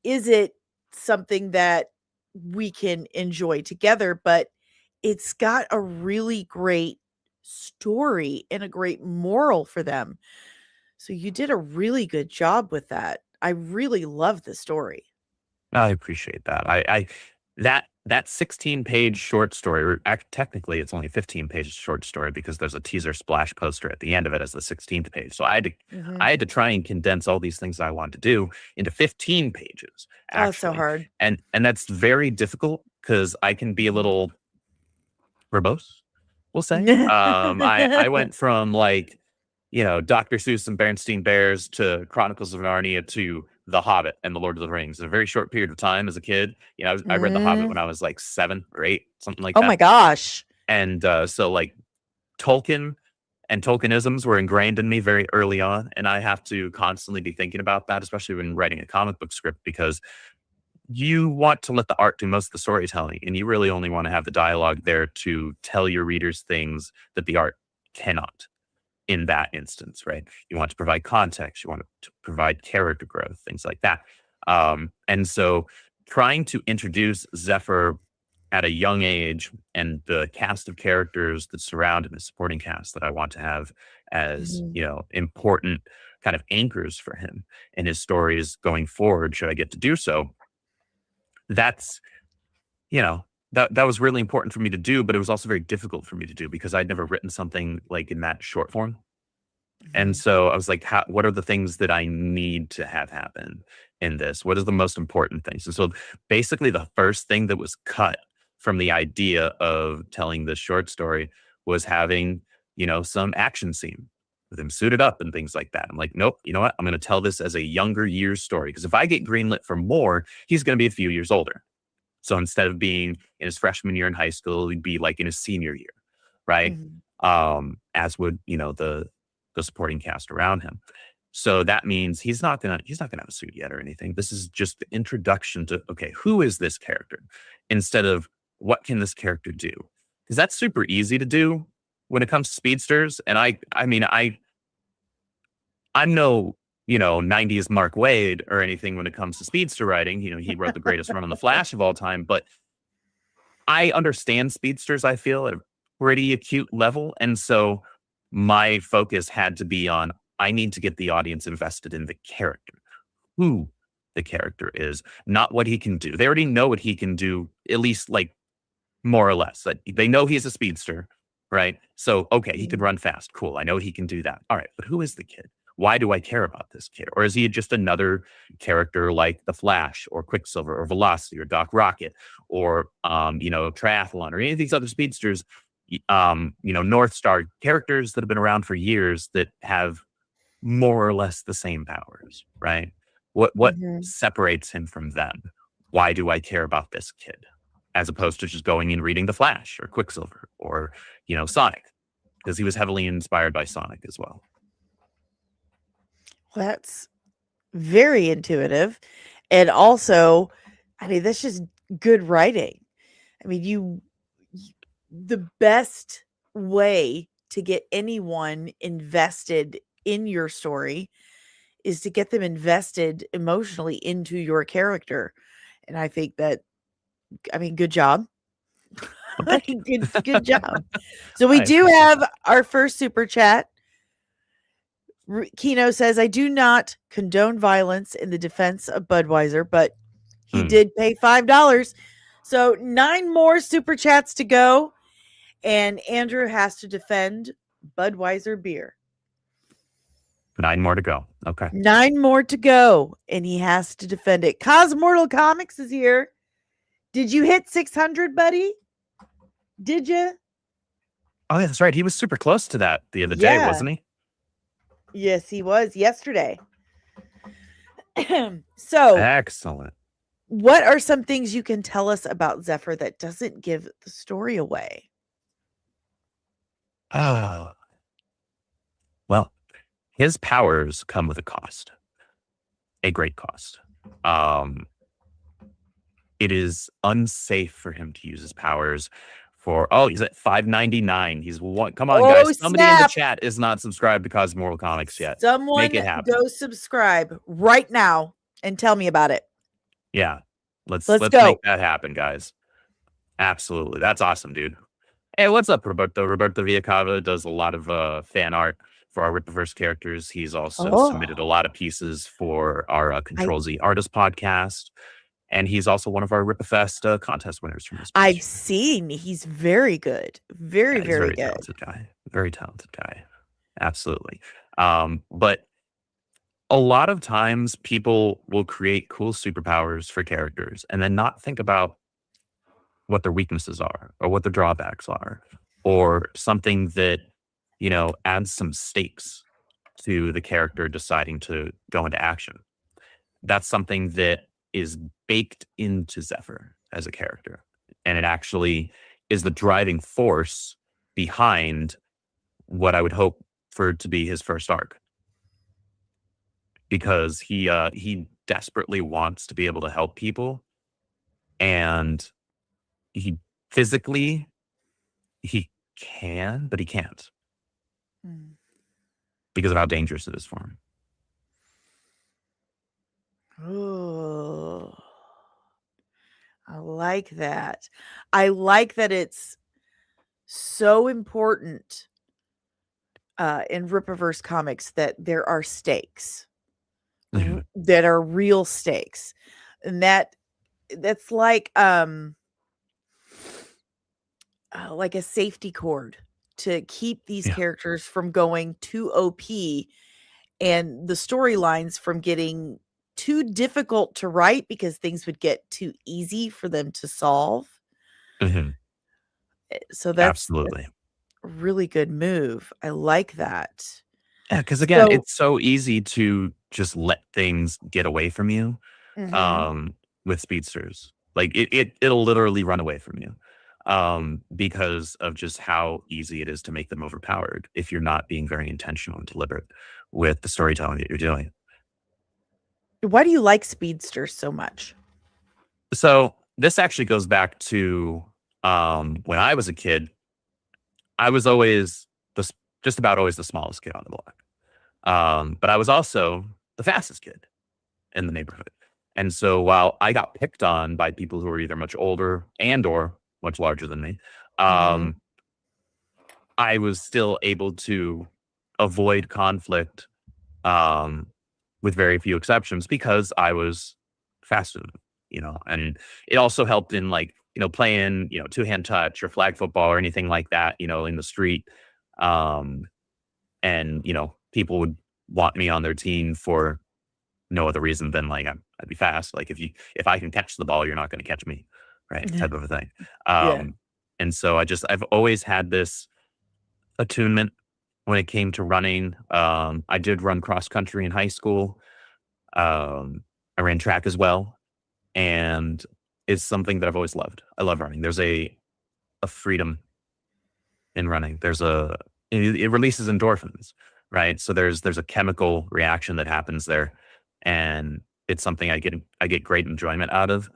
Speaker 1: is it something that we can enjoy together, but it's got a really great story and a great moral for them. So you did a really good job with that. I really love the story.
Speaker 2: I appreciate that. That 16-page short story, or technically it's only 15 pages short story because there's a teaser splash poster at the end of it as the 16th page. So
Speaker 1: Mhm.
Speaker 2: I had to try and condense all these things I wanted to do into 15 pages
Speaker 1: Oh, it's so
Speaker 2: actually.
Speaker 1: hard.
Speaker 2: And that's very difficult because I can be a little verbose, we'll say. I went from like, Dr. Seuss and Bernstein Bears to Chronicles of Narnia to The Hobbit and The Lord of the Rings in a very short period of time as a kid. I read The Hobbit
Speaker 1: Mm.
Speaker 2: when I was like 7 or 8, something like
Speaker 1: Oh my
Speaker 2: that.
Speaker 1: gosh.
Speaker 2: And so like Tolkien and Tolkienisms were ingrained in me very early on. And I have to constantly be thinking about that, especially when writing a comic book script, because you want to let the art do most of the storytelling, and you really only want to have the dialogue there to tell your readers things that the art cannot in that instance, right? You want to provide context, you want to provide character growth, things like that. And so trying to introduce Zephyr at a young age and the cast of characters that surround him, the supporting cast that I want to have as,
Speaker 1: Mhm.
Speaker 2: important kind of anchors for him in his stories going forward, should I get to do so. That's, you know, that was really important for me to do, but it was also very difficult for me to do because I'd never written something like in that short form. And
Speaker 1: Mhm.
Speaker 2: so I was like, what are the things that I need to have happen in this? What is the most important things? And so basically, the first thing that was cut from the idea of telling this short story was having, some action scene with him suited up and things like that. I'm like, nope, you know what? I'm going to tell this as a younger years story because if I get greenlit for more, he's going to be a few years older. So instead of being in his freshman year in high school, he'd be like in his senior year, right?
Speaker 1: Mhm.
Speaker 2: As would the supporting cast around him. So that means he's not gonna have a suit yet or anything. This is just the introduction to okay, who is this character? Instead of what can this character do? Because that's super easy to do when it comes to speedsters. And I mean I'm no 90s Mark Wade or anything when it comes to speedster writing. He wrote the greatest run on the Flash of all time, but I understand speedsters, I feel, at a pretty acute level. And so my focus had to be on I need to get the audience invested in the character, who the character is, not what he can do. They already know what he can do, at least like more or less. Like, they know he's a speedster, right? So, okay, he can
Speaker 1: Mhm.
Speaker 2: run fast. Cool. I know he can do that. All right. But who is the kid? Why do I care about this kid? Or is he just another character like the Flash or Quicksilver or Velocity or Doc Rocket or, Triathlon or any of these other speedsters? North Star characters that have been around for years that have more or less the same powers, right? What
Speaker 1: Mhm.
Speaker 2: separates him from them? Why do I care about this kid? As opposed to just going and reading The Flash or Quicksilver or, Sonic, because he was heavily inspired by Sonic as well.
Speaker 1: Well, that's very intuitive. And also, I mean, that's just good writing. I mean, the best way to get anyone invested in your story is to get them invested emotionally into your character. And I think that, I mean, good job.
Speaker 2: Well, thank you.
Speaker 1: Good job. So we
Speaker 2: I
Speaker 1: do
Speaker 2: appreciate
Speaker 1: have
Speaker 2: that.
Speaker 1: our first super chat. Kino says, I do not condone violence in the defense of Budweiser, but he
Speaker 2: Hmm.
Speaker 1: did pay $5. So 9 more super chats to go. And Andrew has to defend Budweiser beer.
Speaker 2: 9 more to go. Okay.
Speaker 1: 9 more to go. And he has to defend it. Cosmortal Comics is here. Did you hit 600, buddy? Did you?
Speaker 2: Oh, yeah, that's right. He was super close to that the other day,
Speaker 1: Yeah.
Speaker 2: wasn't he?
Speaker 1: Yes, he was yesterday. So,
Speaker 2: Excellent.
Speaker 1: what are some things you can tell us about Zephyr that doesn't give the story away?
Speaker 2: Oh, well, his powers come with a cost, a great cost. It is unsafe for him to use his powers he's at $5.99. He's one. Come on, guys. Somebody in the
Speaker 1: Snap.
Speaker 2: chat is not subscribed to Cosmoral Comics yet.
Speaker 1: Someone
Speaker 2: Make it happen.
Speaker 1: go subscribe right now and tell me about it.
Speaker 2: Yeah. Let's
Speaker 1: go.
Speaker 2: make that happen, guys. Absolutely. That's awesome, dude. Hey, what's up, Roberto? Roberto Villacava does a lot of fan art for our Rippaverse characters. He's also submitted a lot of pieces for our Control Z Artist podcast. And he's also one of our Rippaverse contest winners from this.
Speaker 1: I've seen. He's very good. Very, very good.
Speaker 2: Talented guy. Very talented guy. Absolutely. But a lot of times people will create cool superpowers for characters and then not think about what their weaknesses are or what their drawbacks are or something that, adds some stakes to the character deciding to go into action. That's something that is baked into Zephyr as a character. And it actually is the driving force behind what I would hope for to be his first arc. Because he desperately wants to be able to help people. And he physically, he can, but he can't. Because of how dangerous it is for him.
Speaker 1: Oh, I like that. I like that it's so important in Rippaverse Comics that there are stakes that are real stakes, and that's like a safety cord to keep these characters from going too OP and the storylines from getting too difficult to write because things would get too easy for them to solve. So that's
Speaker 2: absolutely
Speaker 1: a really good move. I like that.
Speaker 2: Yeah, because again, it's so easy to just let things get away from you with speedsters. Like it'll literally run away from you because of just how easy it is to make them overpowered if you're not being very intentional and deliberate with the storytelling that you're doing.
Speaker 1: Why do you like speedsters so much?
Speaker 2: So this actually goes back to when I was a kid. I was always just about always the smallest kid on the block. But I was also the fastest kid in the neighborhood. And so while I got picked on by people who were either much older and or much larger than me, I was still able to avoid conflict with very few exceptions because I was faster than them, and it also helped in playing, two-hand touch or flag football or anything like that, in the street. And, people would want me on their team for no other reason than I'd be fast. Like if I can catch the ball, you're not going to catch me. Right. Type of a thing. And so I've always had this attunement when it came to running. I did run cross country in high school. I ran track as well, and it's something that I've always loved. I love running. There's a freedom in running. It releases endorphins, right? So there's a chemical reaction that happens there, and it's something I get great enjoyment out of.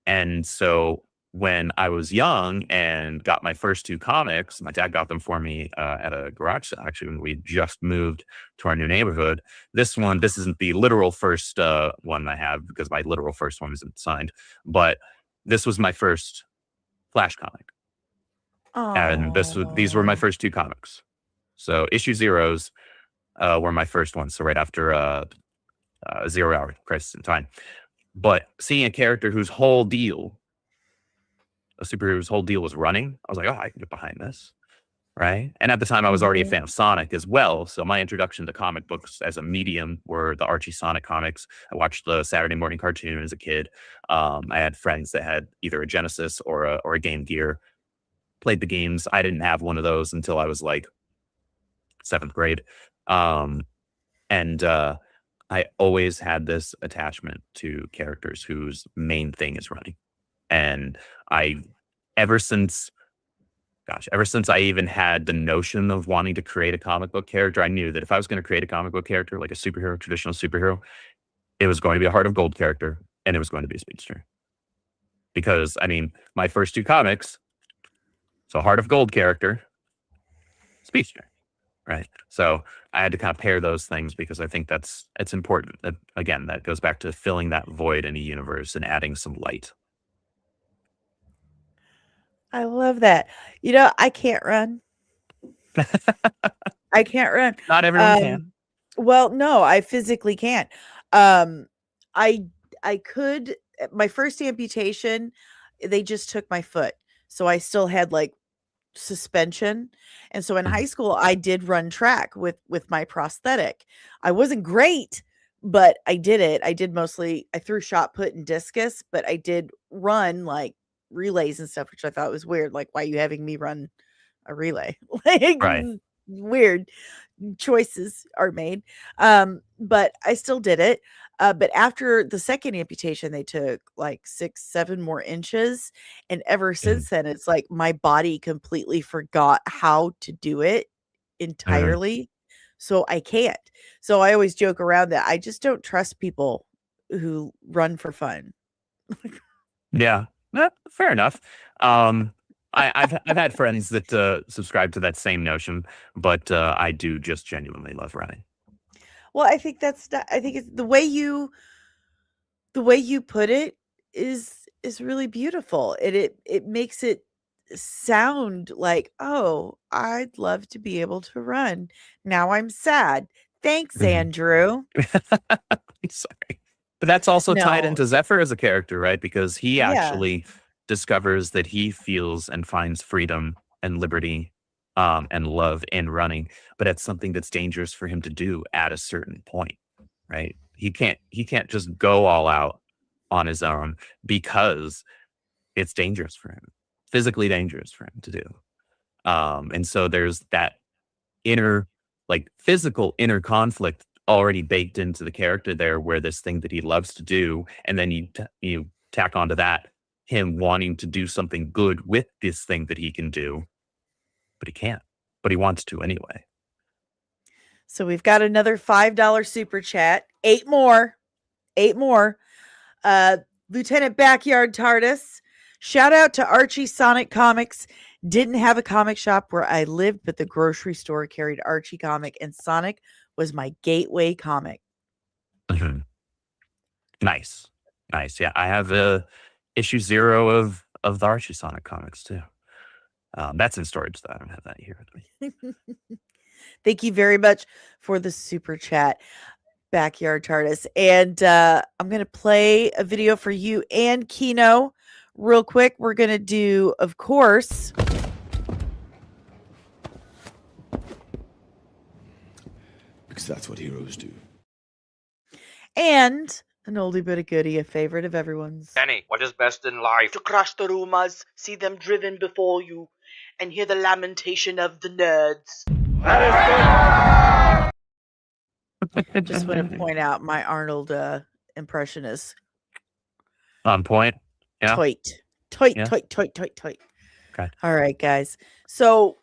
Speaker 2: And so when I was young and got my first 2 comics, my dad got them for me at a garage sale, actually, when we just moved to our new neighborhood. This isn't the literal first one I have, because my literal first one isn't signed, but this was my first Flash comic. And these were my first 2 comics. So issue zeros were my first ones. So right after 0 Hour Crisis in Time. But seeing a character a superhero's whole deal was running, I was like, oh, I can get behind this. Right. And at the time, I was already a fan of Sonic as well. So my introduction to comic books as a medium were the Archie Sonic comics. I watched the Saturday morning cartoon as a kid. I had friends that had either a Genesis or a Game Gear, played the games. I didn't have one of those until I was like 7th grade. And I always had this attachment to characters whose main thing is running. And ever since I even had the notion of wanting to create a comic book character, I knew that if I was going to create a comic book character, like a superhero, traditional superhero, it was going to be a Heart of Gold character, and it was going to be a Speedster. Because, I mean, my first 2 comics, so Heart of Gold character, Speedster, right? So I had to kind of pair those things, because I think it's important. Again, that goes back to filling that void in a universe and adding some light.
Speaker 1: I love that. I can't run. I can't run.
Speaker 2: Not everyone can.
Speaker 1: Well, no, I physically can't. I could. My first amputation, they just took my foot, so I still had like suspension. And so in high school, I did run track with my prosthetic. I wasn't great, but I did it. I threw shot put and discus, but I did run like relays and stuff, which I thought was weird. Like, why are you having me run a relay? Like,
Speaker 2: Right.
Speaker 1: weird choices are made. But I still did it. But after the second amputation, they took like 6-7 more inches. And ever since then, it's like my body completely forgot how to do it entirely. So I can't. So I always joke around that I just don't trust people who run for fun.
Speaker 2: Yeah, fair enough. I've had friends that subscribe to that same notion, but I do just genuinely love running.
Speaker 1: Well, I think it's the way you put it is really beautiful. It makes it sound like, oh, I'd love to be able to run. Now I'm sad. Thanks, Andrew.
Speaker 2: Sorry. But that's also tied
Speaker 1: No.
Speaker 2: into Zephyr as a character, right? Because he
Speaker 1: Yeah.
Speaker 2: actually discovers that he feels and finds freedom and liberty and love in running, but it's something that's dangerous for him to do at a certain point, right? He can't just go all out on his own, because it's dangerous for him, physically dangerous for him to do. And so there's that physical inner conflict already baked into the character there, where this thing that he loves to do, and then you tack onto that him wanting to do something good with this thing that he can do, but he can't, but he wants to anyway.
Speaker 1: So we've got another $5 super chat. 8 more. Lieutenant Backyard TARDIS. Shout out to Archie Sonic Comics. Didn't have a comic shop where I lived, but the grocery store carried Archie comic, and Sonic was my gateway comic.
Speaker 2: Nice. Yeah, I have issue 0 of the Archie Sonic comics too. That's in storage though. I don't have that here with me.
Speaker 1: Thank you very much for the super chat, Backyard TARDIS. And I'm going to play a video for you and Kino real quick. We're going to do, of course,
Speaker 3: because that's what heroes do.
Speaker 1: And An oldie but a goodie, a favorite of everyone's.
Speaker 3: Danny, what is best in life?
Speaker 4: To crush the rumors, see them driven before you, and hear the lamentation of the nerds.
Speaker 1: Just want to point out my Arnold impression is
Speaker 2: On point. Yeah.
Speaker 1: toit.
Speaker 2: Yeah.
Speaker 1: Toit.
Speaker 2: Okay.
Speaker 1: All right, guys. So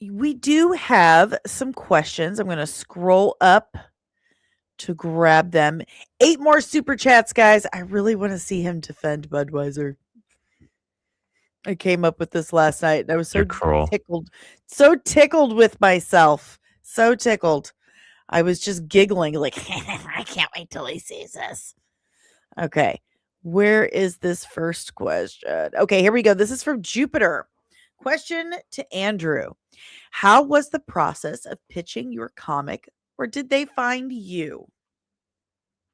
Speaker 1: we do have some questions. I'm going to scroll up to grab them. 8 more super chats, guys. I really want to see him defend Budweiser. I came up with this last night and I was so
Speaker 2: You're cruel.
Speaker 1: tickled with myself. So tickled. I was just giggling like, I can't wait till he sees this. Okay. Where is this first question? Okay, here we go. This is from Jupiter. Question to Andrew. How was the process of pitching your comic, or did they find you?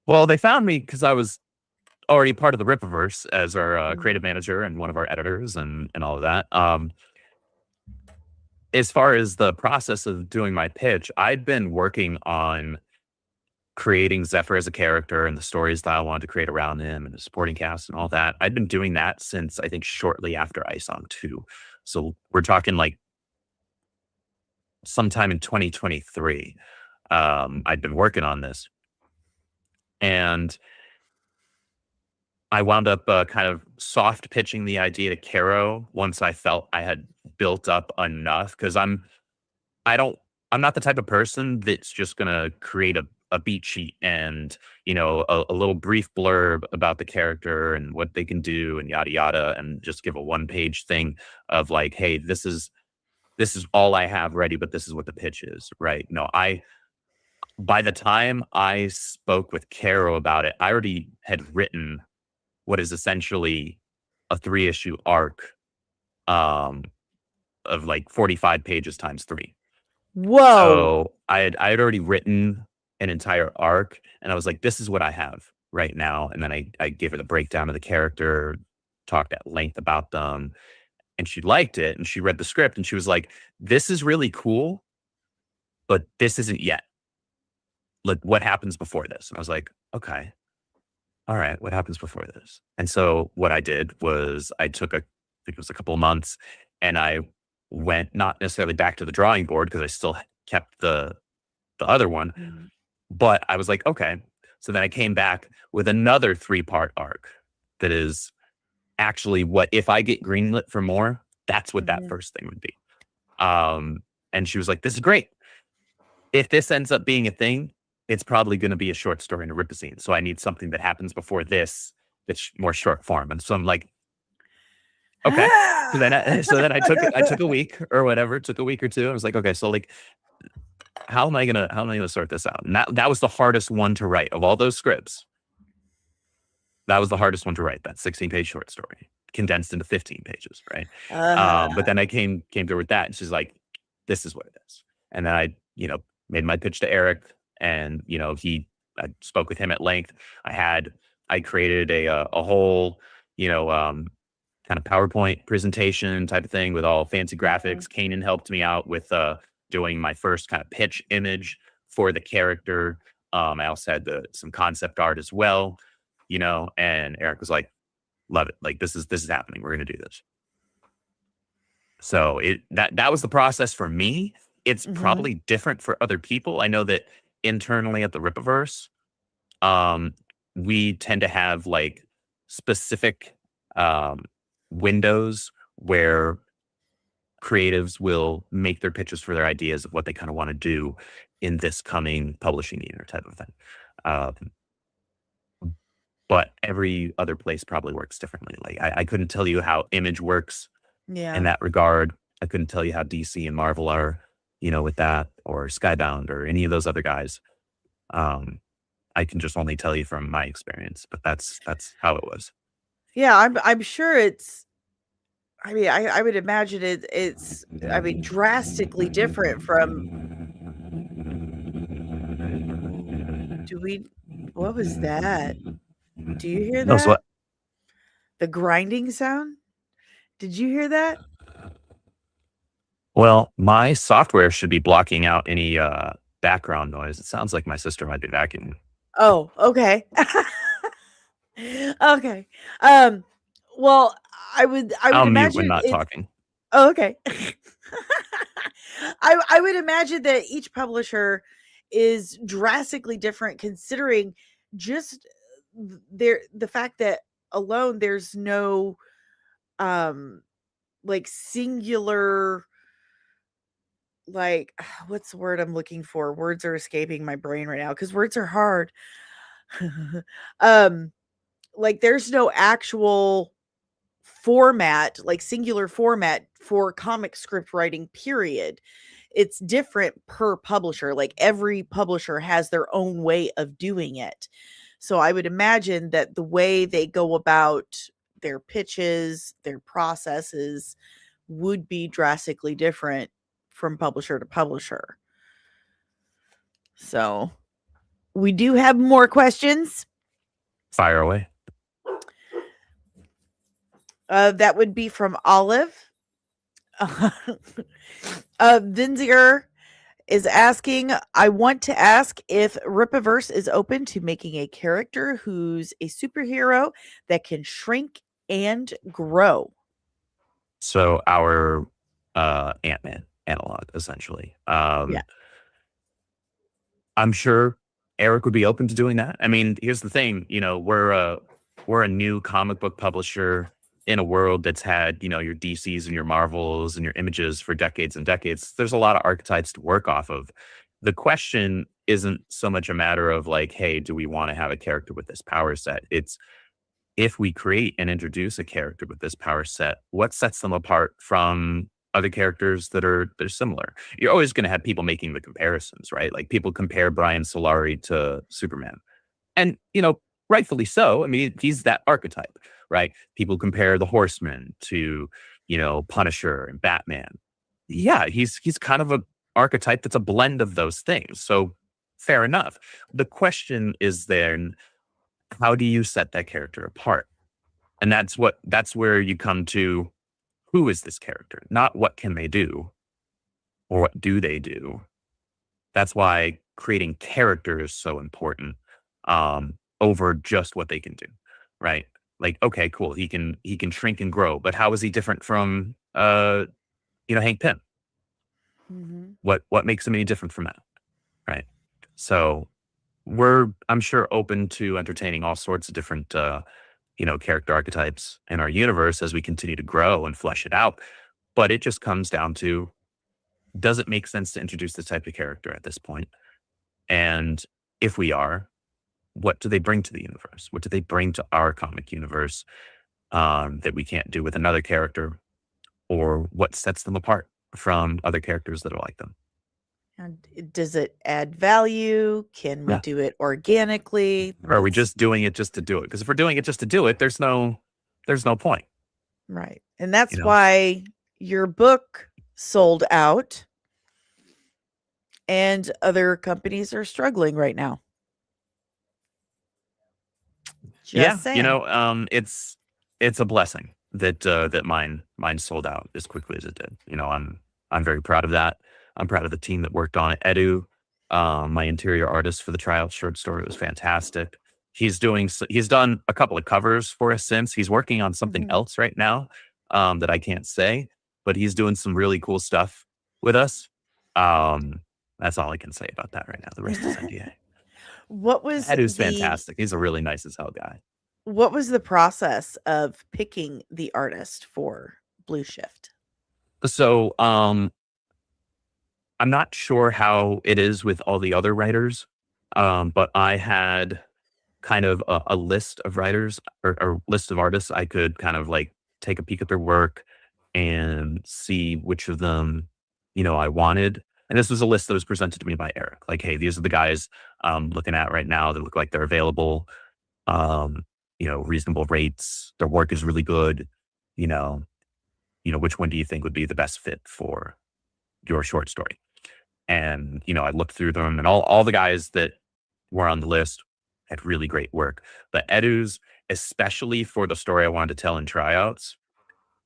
Speaker 2: Well, they found me because I was already part of the Rippaverse as our creative manager and one of our editors and all of that. As far as the process of doing my pitch, I'd been working on creating Zephyr as a character and the stories that I wanted to create around him and the supporting cast and all that. I'd been doing that since I think shortly after ISOM 2. So we're talking like sometime in 2023. I'd been working on this. And I wound up kind of soft pitching the idea to Caro once I felt I had built up enough, because I'm not the type of person that's just gonna create a beat sheet and a little brief blurb about the character and what they can do and yada yada and just give a 1-page thing of like, hey, this is all I have ready, but this is what the pitch is, right? No, by the time I spoke with Caro about it, I already had written what is essentially a 3-issue arc of like 45 pages times 3.
Speaker 1: Whoa.
Speaker 2: So I had already written an entire arc, and I was like, this is what I have right now. And then I gave her the breakdown of the character, talked at length about them, and she liked it. And she read the script and she was like, this is really cool, but this isn't yet. Like, what happens before this? And I was like, okay. All right, what happens before this? And so what I did was I think it was a couple of months, and I went not necessarily back to the drawing board because I still kept the other one, but I was like, okay. So then I came back with another 3-part arc that is actually what, if I get greenlit for more, that's what that first thing would be. And she was like, this is great. If this ends up being a thing, it's probably going to be a short story in a Ripazine. So I need something that happens before this that's more short form. And so I'm like, okay. So then I took a week or whatever. It took a week or two. I was like, okay, so like, how am I gonna sort this out? And that was the hardest one to write of all those scripts. That was the hardest one to write. That 16-page short story condensed into 15 pages, right? But then I came through with that, and she's like, this is what it is. And then I, made my pitch to Eric, and I spoke with him at length. I created a whole, kind of PowerPoint presentation type of thing with all fancy graphics. Kanan helped me out with doing my first kind of pitch image for the character. I also had some concept art as well, and Eric was like, love it. Like, this is happening. We're going to do this. So that was the process for me. It's probably different for other people. I know that internally at the Rippaverse, we tend to have like specific windows where creatives will make their pitches for their ideas of what they kind of want to do in this coming publishing year type of thing. But every other place probably works differently. Like I couldn't tell you how Image works in that regard. I couldn't tell you how DC and Marvel are, with that, or Skybound or any of those other guys. I can just only tell you from my experience, but that's how it was.
Speaker 1: Yeah, I'm sure it's. I mean, I would imagine it's. I mean, drastically different from. What was that? Do you hear that?
Speaker 2: What?
Speaker 1: The grinding sound? Did you hear that?
Speaker 2: Well, my software should be blocking out any background noise. It sounds like my sister might be vacuuming.
Speaker 1: Oh, okay. Okay. Um, well, I would
Speaker 2: I'll mute when
Speaker 1: imagine
Speaker 2: not
Speaker 1: it's
Speaker 2: talking.
Speaker 1: oh, okay. I would imagine that each publisher is drastically different considering just the fact that alone there's no um like singular like what's the word I'm looking for? Words are escaping my brain right now because words are hard. um like there's no actual format, like singular format for comic script writing, period. It's different per publisher. Like every publisher has their own way of doing it. So I would imagine that the way they go about their pitches, their processes would be drastically different from publisher to publisher. So we do have more questions.
Speaker 2: Fire away.
Speaker 1: That would be from Olive. Vinziger is asking, I want to ask if Rippaverse is open to making a character who's a superhero that can shrink and grow.
Speaker 2: So our Ant-Man analog, essentially.
Speaker 1: Yeah.
Speaker 2: I'm sure Eric would be open to doing that. I mean, here's the thing, we're a new comic book publisher in a world that's had, your DCs and your Marvels and your Images for decades and decades. There's a lot of archetypes to work off of. The question isn't so much a matter of like, hey, do we want to have a character with this power set? It's if we create and introduce a character with this power set, what sets them apart from other characters that are similar? You're always going to have people making the comparisons, right? Like people compare Brian Solari to Superman. And, rightfully so. I mean, he's that archetype, right? People compare the Horseman to, Punisher and Batman. Yeah, he's kind of a archetype that's a blend of those things. So fair enough. The question is then, how do you set that character apart? And that's where you come to, who is this character? Not what can they do or what do they do. That's why creating character is so important, over just what they can do, right? Like, okay, cool. He can shrink and grow, but how is he different from Hank Pym?
Speaker 1: Mm-hmm.
Speaker 2: What makes him any different from that, right? So I'm sure open to entertaining all sorts of different character archetypes in our universe as we continue to grow and flesh it out. But it just comes down to, does it make sense to introduce this type of character at this point? And if we are, what do they bring to the universe? What do they bring to our comic universe that we can't do with another character? Or what sets them apart from other characters that are like them?
Speaker 1: And does it add value? Can we
Speaker 2: Yeah.
Speaker 1: do it organically?
Speaker 2: Or are we just doing it just to do it? Because if we're doing it just to do it, there's no point.
Speaker 1: Right. And that's why your book sold out and other companies are struggling right now. Just saying.
Speaker 2: It's a blessing that mine sold out as quickly as it did. I'm very proud of that. I'm proud of the team that worked on it. Edu, my interior artist for the tryout short story, was fantastic. He's done a couple of covers for us since. He's working on something else right now that I can't say, but he's doing some really cool stuff with us. That's all I can say about that right now. The rest is NDA.
Speaker 1: What was
Speaker 2: Edu's fantastic. He's a really nice as hell guy.
Speaker 1: What was the process of picking the artist for Blue Shift?
Speaker 2: So, I'm not sure how it is with all the other writers, but I had kind of a list of writers or list of artists I could kind of like take a peek at their work and see which of them, I wanted. And this was a list that was presented to me by Eric. Like, hey, these are the guys I'm looking at right now that look like they're available. Reasonable rates. Their work is really good. Which one do you think would be the best fit for your short story? And, I looked through them and all the guys that were on the list had really great work. But Edu's, especially for the story I wanted to tell in tryouts,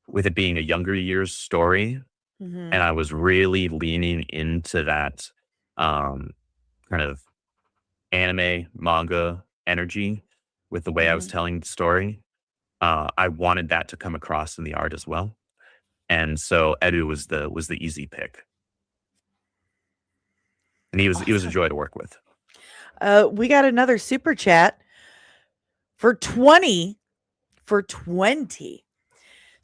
Speaker 2: with it being a younger years story, and I was really leaning into that kind of anime manga energy with the way I was telling the story. I wanted that to come across in the art as well, and so Edu was the easy pick, and he was a
Speaker 1: Awesome.
Speaker 2: joy to work with.
Speaker 1: We got another super chat for 20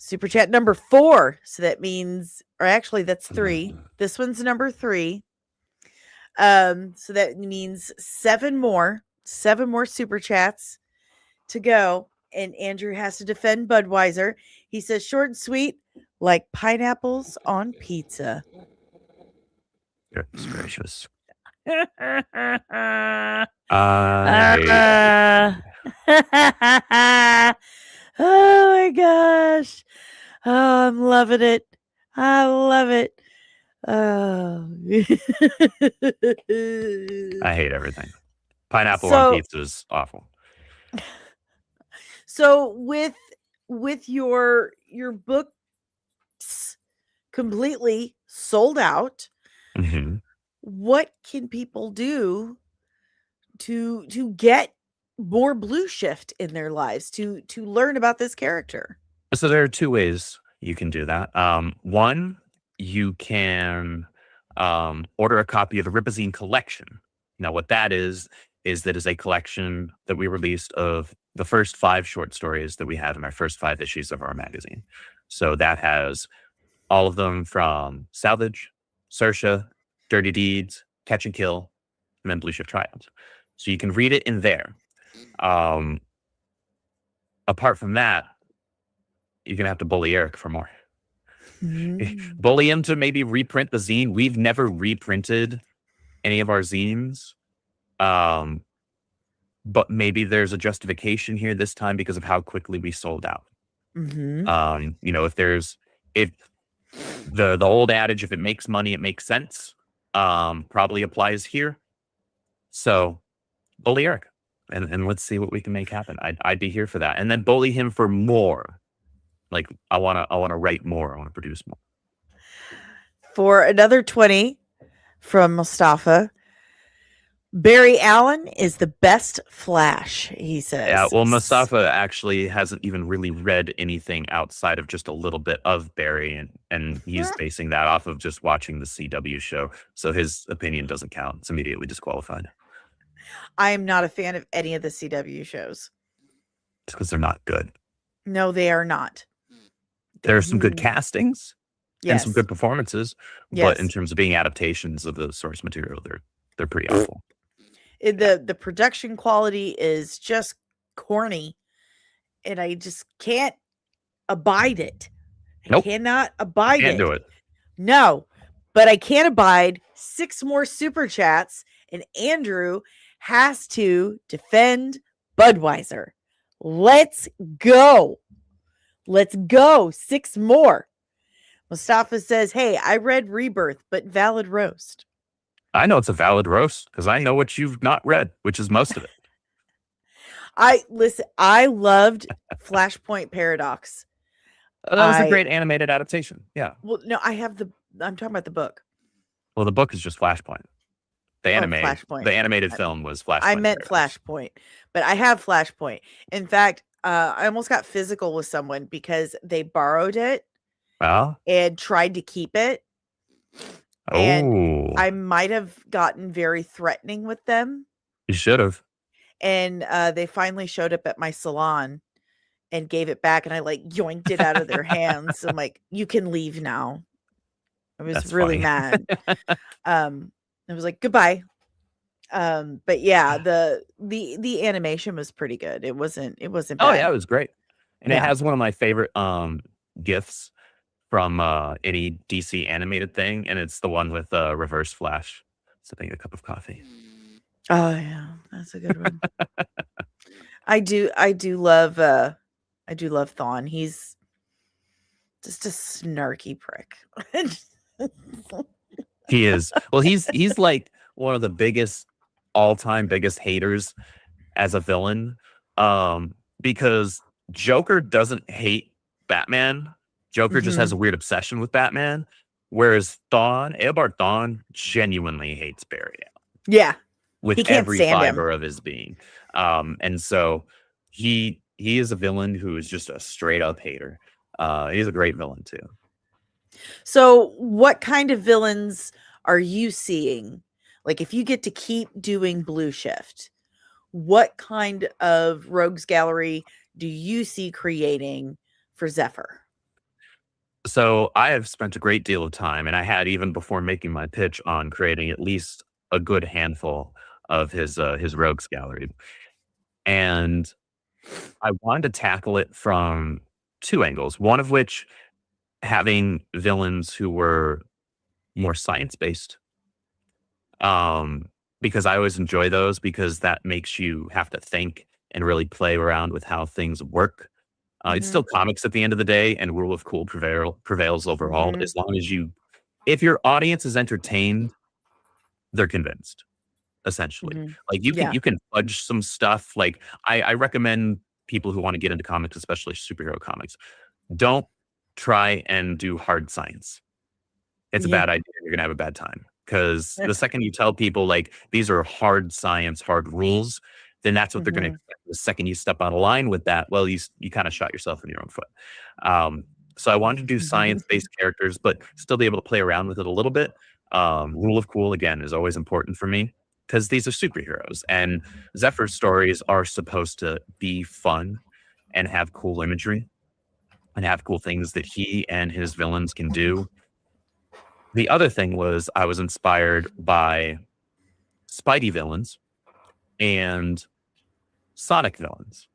Speaker 1: super chat number 4. So that means, or actually that's 3. This one's number 3. So that means 7 more super chats to go. And Andrew has to defend Budweiser. He says short and sweet, like pineapples on pizza.
Speaker 2: Goodness gracious.
Speaker 1: Oh my gosh. Oh, I'm loving it. I love it. Oh.
Speaker 2: I hate everything. Pineapple
Speaker 1: So-
Speaker 2: on pizza is awful.
Speaker 1: So with your books completely sold out,
Speaker 2: Mhm.
Speaker 1: what can people do to get more blue shift in their lives, to learn about this character?
Speaker 2: So there are 2 ways you can do that. One, you can order a copy of the Ripazine collection. Now, what that is that is a collection that we released of the first 5 short stories that we have in our first 5 issues of our magazine. So that has all of them from Salvage, Sersha, Dirty Deeds, Catch and Kill, and then Blue Shift Triumphs. So you can read it in there. Apart from that, you're going to have to bully Eric for more. Bully him to maybe reprint the zine. We've never reprinted any of our zines. But maybe there's a justification here this time because of how quickly we sold out. If the old adage, if it makes money, it makes sense, probably applies here. So bully Eric and let's see what we can make happen. I'd be here for that. And then bully him for more. Like I want to write more. I want to produce more.
Speaker 1: For another 20 from Mustafa, Barry Allen is the best Flash, he says.
Speaker 2: Yeah, well, Mustafa actually hasn't even really read anything outside of just a little bit of Barry, and he's basing that off of just watching the CW show. So his opinion doesn't count. It's immediately disqualified.
Speaker 1: I am not a fan of any of the CW shows.
Speaker 2: It's because they're not good.
Speaker 1: No, they are not.
Speaker 2: There are some good castings and some
Speaker 1: Yes.
Speaker 2: good performances, but in terms of being adaptations of the source material, they're pretty awful.
Speaker 1: The production quality is just corny, and I just can't abide it.
Speaker 2: Nope.
Speaker 1: I cannot abide
Speaker 2: Can't
Speaker 1: it.
Speaker 2: do it.
Speaker 1: No, but I can't abide 6 more super chats, and Andrew has to defend Budweiser. Let's go. Let's go. 6 more. Mustafa says, hey, I read Rebirth, but valid roast.
Speaker 2: I know it's a valid roast because I know what you've not read, which is most of it.
Speaker 1: I loved Flashpoint Paradox.
Speaker 2: That was a great animated adaptation. Yeah.
Speaker 1: Well, no, I'm talking about the book.
Speaker 2: Well, the book is just Flashpoint. The
Speaker 1: Flashpoint.
Speaker 2: the animated film was Flashpoint.
Speaker 1: I meant Flashpoint, but I have Flashpoint. In fact, I almost got physical with someone because they borrowed it and tried to keep it. And I might have gotten very threatening with them.
Speaker 2: You should have.
Speaker 1: And they finally showed up at my salon and gave it back, and I like yoinked it out of their hands. I'm like, you can leave now. I was
Speaker 2: That's
Speaker 1: really
Speaker 2: funny.
Speaker 1: mad. I was like, goodbye. But yeah, the animation was pretty good. It wasn't bad.
Speaker 2: Oh yeah, it was great. And
Speaker 1: Yeah.
Speaker 2: it has one of my favorite gifs from any DC animated thing, and it's the one with Reverse Flash sipping a cup of coffee.
Speaker 1: Oh yeah, that's a good one. I do love Thawne. He's just a snarky prick.
Speaker 2: He is. Well, he's like one of the biggest all-time biggest haters as a villain. Because Joker doesn't hate Batman. Joker just has a weird obsession with Batman. Whereas Eobard Thawne genuinely hates Barry Allen.
Speaker 1: Yeah.
Speaker 2: with
Speaker 1: He can't
Speaker 2: every
Speaker 1: stand him.
Speaker 2: fiber of his being. And so he is a villain who is just a straight up hater. He's a great villain too.
Speaker 1: So what kind of villains are you seeing? Like if you get to keep doing Blue Shift, what kind of rogues gallery do you see creating for Zephyr?
Speaker 2: So I have spent a great deal of time, and I had even before making my pitch on creating at least a good handful of his rogues gallery. And I wanted to tackle it from two angles. One of which having villains who were more science based. Um, because I always enjoy those because that makes you have to think and really play around with how things work. It's
Speaker 1: Mhm,
Speaker 2: still comics at the end of the day, and rule of cool prevails overall.
Speaker 1: mhm,
Speaker 2: As long as if your audience is entertained, they're convinced. Essentially,
Speaker 1: mhm.
Speaker 2: like
Speaker 1: Yeah.
Speaker 2: you can fudge some stuff. Like I recommend people who want to get into comics, especially superhero comics, don't try and do hard science. It's a
Speaker 1: Yeah.
Speaker 2: bad idea. You're gonna have a bad time because the second you tell people like these are hard science, hard rules, then that's what they're gonna
Speaker 1: Mhm,
Speaker 2: expect. The second you step out of line with that, well, you kind of shot yourself in your own foot. Um, so I wanted to do
Speaker 1: mhm.
Speaker 2: science-based characters, but still be able to play around with it a little bit. Rule of cool again is always important for me because these are superheroes, and Zephyr's stories are supposed to be fun and have cool imagery and have cool things that he and his villains can do. The other thing was I was inspired by Spidey villains and Sonic villains.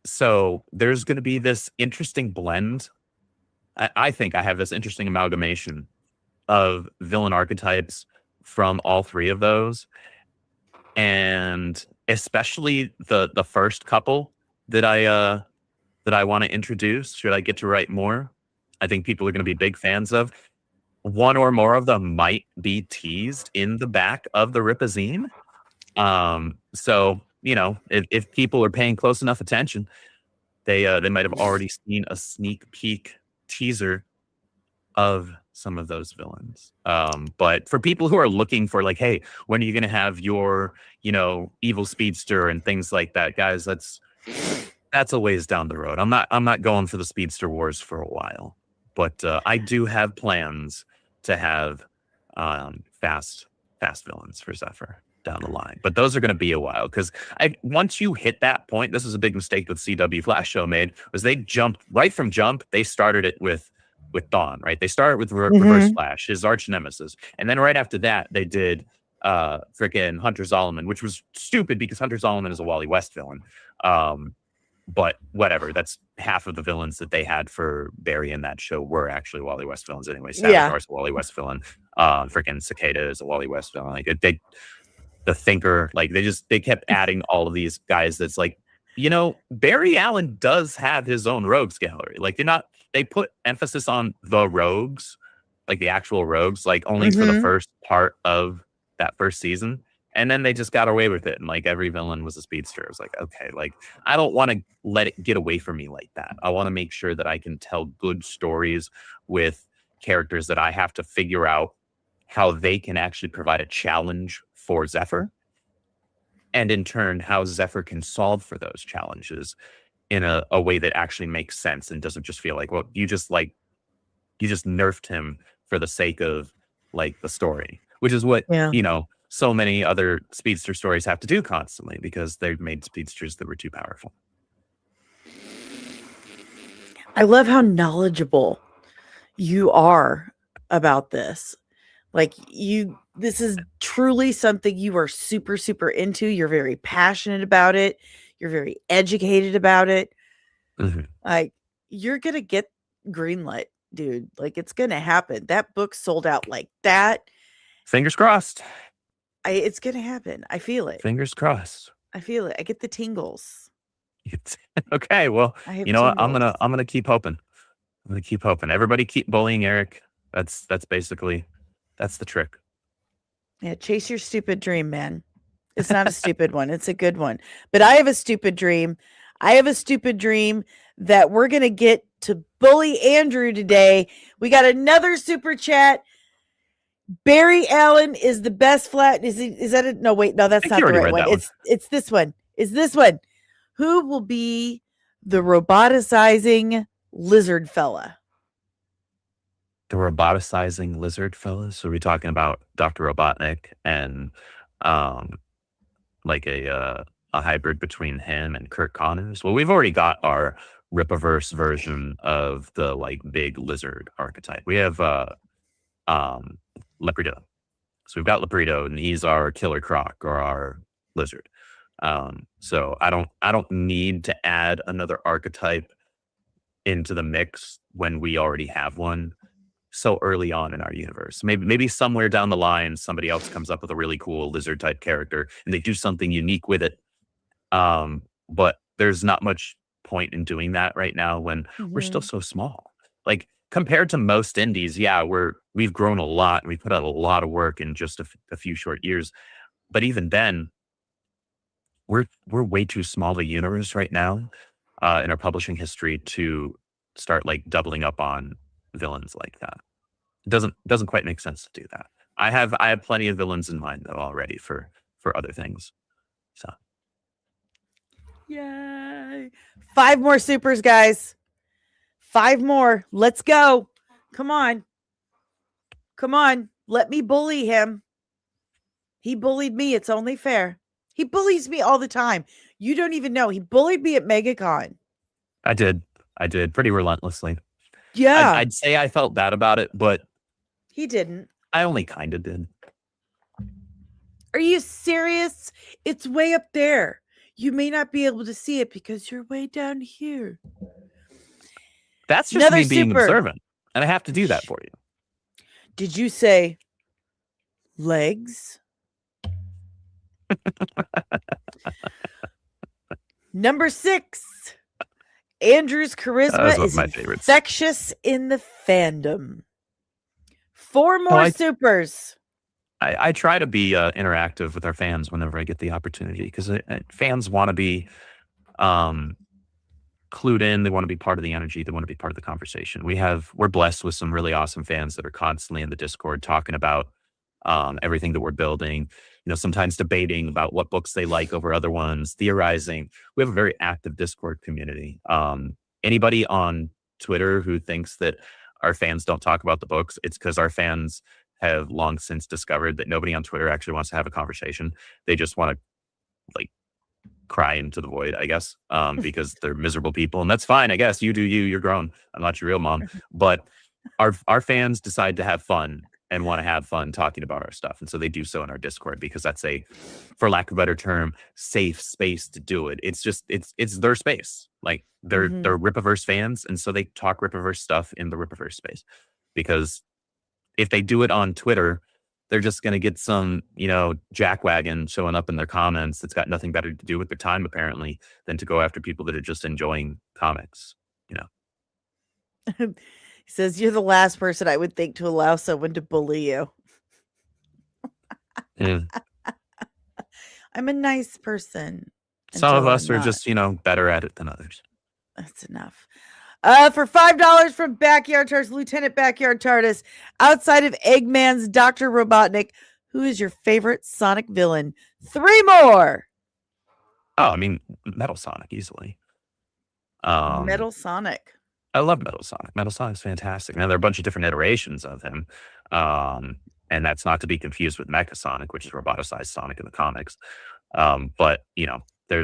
Speaker 2: So there's going to be this interesting blend. I think I have this interesting amalgamation of villain archetypes from all three of those, and especially the first couple that I want to introduce. Should I get to write more? I think people are going to be big fans of. One or more of them might be teased in the back of the Ripazine. So if people are paying close enough attention, they might have already seen a sneak peek teaser of some of those villains. But for people who are looking for like, hey, when are you going to have your evil speedster and things like that, guys? That's a ways down the road. I'm not going for the speedster wars for a while, but I do have plans to have fast villains for Zephyr down the line. But those are going to be a while because once you hit that point, this is a big mistake with CW Flash Show made was they jumped right from jump. They started it with Dawn, right? They started with Reverse
Speaker 1: Mhm.
Speaker 2: Flash, his arch nemesis, and then right after that they did freaking Hunter Zolomon, which was stupid because Hunter Zolomon is a Wally West villain. But whatever, that's half of the villains that they had for Barry in that show were actually Wally West villains anyway.
Speaker 1: Yeah.
Speaker 2: Savatar's a Wally West villain. Freaking Cicada is a Wally West villain. Like the Thinker, like they kept adding all of these guys. That's like, Barry Allen does have his own rogues gallery. Like they put emphasis on the rogues, like the actual rogues, like only for the
Speaker 1: Mhm.
Speaker 2: first part of that first season. And then they just got away with it. And like every villain was a speedster. It was like, okay, like I don't want to let it get away from me like that. I want to make sure that I can tell good stories with characters that I have to figure out how they can actually provide a challenge for Zephyr. And in turn, how Zephyr can solve for those challenges in a way that actually makes sense and doesn't just feel like, well, you just nerfed him for the sake of like the story, which is what,
Speaker 1: Yeah.
Speaker 2: so many other speedster stories have to do constantly because they've made speedsters that were too powerful.
Speaker 1: I love how knowledgeable you are about this. Like this is truly something you are super, super into. You're very passionate about it. You're very educated about it.
Speaker 2: Mhm.
Speaker 1: Like you're going to get greenlit, dude. Like it's going to happen. That book sold out like that.
Speaker 2: Fingers crossed.
Speaker 1: It's going to happen. I feel it.
Speaker 2: Fingers crossed.
Speaker 1: I feel it. I get the tingles.
Speaker 2: Okay, well,
Speaker 1: I have
Speaker 2: you know what? I'm
Speaker 1: tingles.
Speaker 2: gonna keep hoping. I'm gonna keep hoping. Everybody keep bullying Eric. That's basically that's the trick.
Speaker 1: Yeah, chase your stupid dream, man. It's not a stupid one. It's a good one. But I have a stupid dream. I have a stupid dream that we're going to get to bully Andrew today. We got another super chat. Barry Allen is the best flat. Is that it? No, wait, no, that's
Speaker 2: think
Speaker 1: not
Speaker 2: you
Speaker 1: the
Speaker 2: already
Speaker 1: right
Speaker 2: read
Speaker 1: one.
Speaker 2: that one.
Speaker 1: It's this one. Is this one? Who will be the roboticizing lizard fella?
Speaker 2: The roboticizing lizard fellas. So are we talking about Dr. Robotnik and like a hybrid between him and Kurt Connors? Well, we've already got our Rippaverse version of the like big lizard archetype. We have Lepredo. So we've got Lepredo, and he's our killer croc or our lizard. So I don't need to add another archetype into the mix when we already have one so early on in our universe. Maybe somewhere down the line, somebody else comes up with a really cool lizard type character and they do something unique with it. But there's not much point in doing that right now when we're still so small. Like compared to most indies, yeah, we've grown a lot and we put out a lot of work in just a few short years. But even then, we're way too small a universe right now in our publishing history to start like doubling up on villains like that. It doesn't quite make sense to do that. I have plenty of villains in mind though already for other things. So
Speaker 1: Yay. 5 more supers, guys. 5 more. Let's go. Come on. Come on. Let me bully him. He bullied me. It's only fair. He bullies me all the time. You don't even know. He bullied me at MegaCon.
Speaker 2: I did pretty relentlessly.
Speaker 1: Yeah.
Speaker 2: I'd say I felt bad about it, but
Speaker 1: He didn't.
Speaker 2: I only kind of did.
Speaker 1: Are you serious? It's way up there. You may not be able to see it because you're way down here.
Speaker 2: That's just
Speaker 1: Another
Speaker 2: me being
Speaker 1: super.
Speaker 2: observant, and I have to do that for you.
Speaker 1: Did you say legs? Number 6. Andrew's charisma is infectious in the fandom. 4 more supers.
Speaker 2: I try to be interactive with our fans whenever I get the opportunity because fans want to be clued in. They want to be part of the energy. They want to be part of the conversation. We're blessed with some really awesome fans that are constantly in the Discord talking about everything that we're building. You know, sometimes debating about what books they like over other ones, theorizing. We have a very active Discord community. Anybody on Twitter who thinks that our fans don't talk about the books, it's because our fans have long since discovered that nobody on Twitter actually wants to have a conversation. They just want to like cry into the void, I guess, because they're miserable people, and that's fine. I guess you do you. You're grown. I'm not your real mom, but our fans decide to have fun and want to have fun talking about our stuff, and so they do so in our Discord because that's a, for lack of a better term, safe space to do it. It's just it's their space. Like they're Rippaverse fans, and so they talk Rippaverse stuff in the Rippaverse space because if they do it on Twitter, they're just going to get some, jackwagon showing up in their comments that's got nothing better to do with their time, apparently, than to go after people that are just enjoying comics,
Speaker 1: He says, you're the last person I would think to allow someone to bully you.
Speaker 2: Yeah.
Speaker 1: I'm a nice person.
Speaker 2: Some of us are just, better at it than others.
Speaker 1: That's enough. For $5 from Backyard TARDIS, Lieutenant Backyard TARDIS, outside of Eggman's Dr. Robotnik, who is your favorite Sonic villain? 3 more.
Speaker 2: Oh, I mean, Metal Sonic, easily.
Speaker 1: Metal Sonic.
Speaker 2: I love Metal Sonic. Metal Sonic's fantastic. Now, there are a bunch of different iterations of him. And that's not to be confused with Mecha Sonic, which is roboticized Sonic in the comics. But, there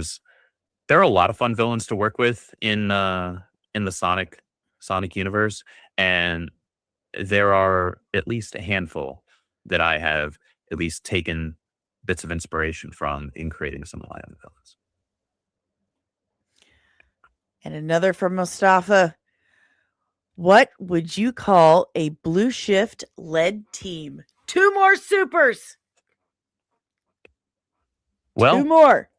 Speaker 2: are a lot of fun villains to work with in the Sonic universe, and there are at least a handful that I have at least taken bits of inspiration from in creating some of my own villains.
Speaker 1: And another from Mustafa. What would you call a Blue Shift led team? 2 more supers.
Speaker 2: Well,
Speaker 1: 2 more.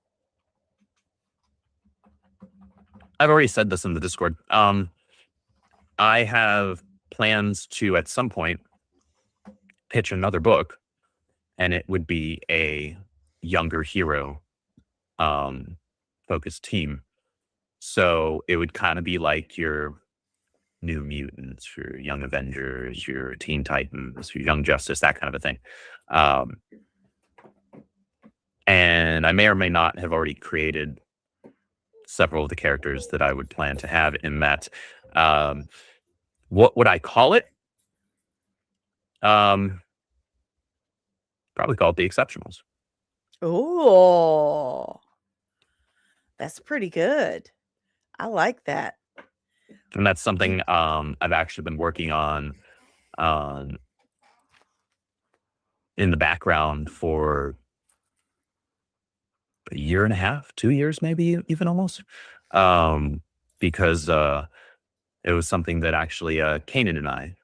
Speaker 2: I've already said this in the Discord. I have plans to, at some point, pitch another book, and it would be a younger hero focused team. So it would kind of be like your New Mutants, your Young Avengers, your Teen Titans, your Young Justice, that kind of a thing. And I may or may not have already created several of the characters that I would plan to have in that. What would I call it? Probably call it the Exceptionals.
Speaker 1: Oh, that's pretty good. I like that.
Speaker 2: And that's something I've actually been working on in the background for a year and a half, 2 years, maybe even almost, because it was something that actually Kanan and I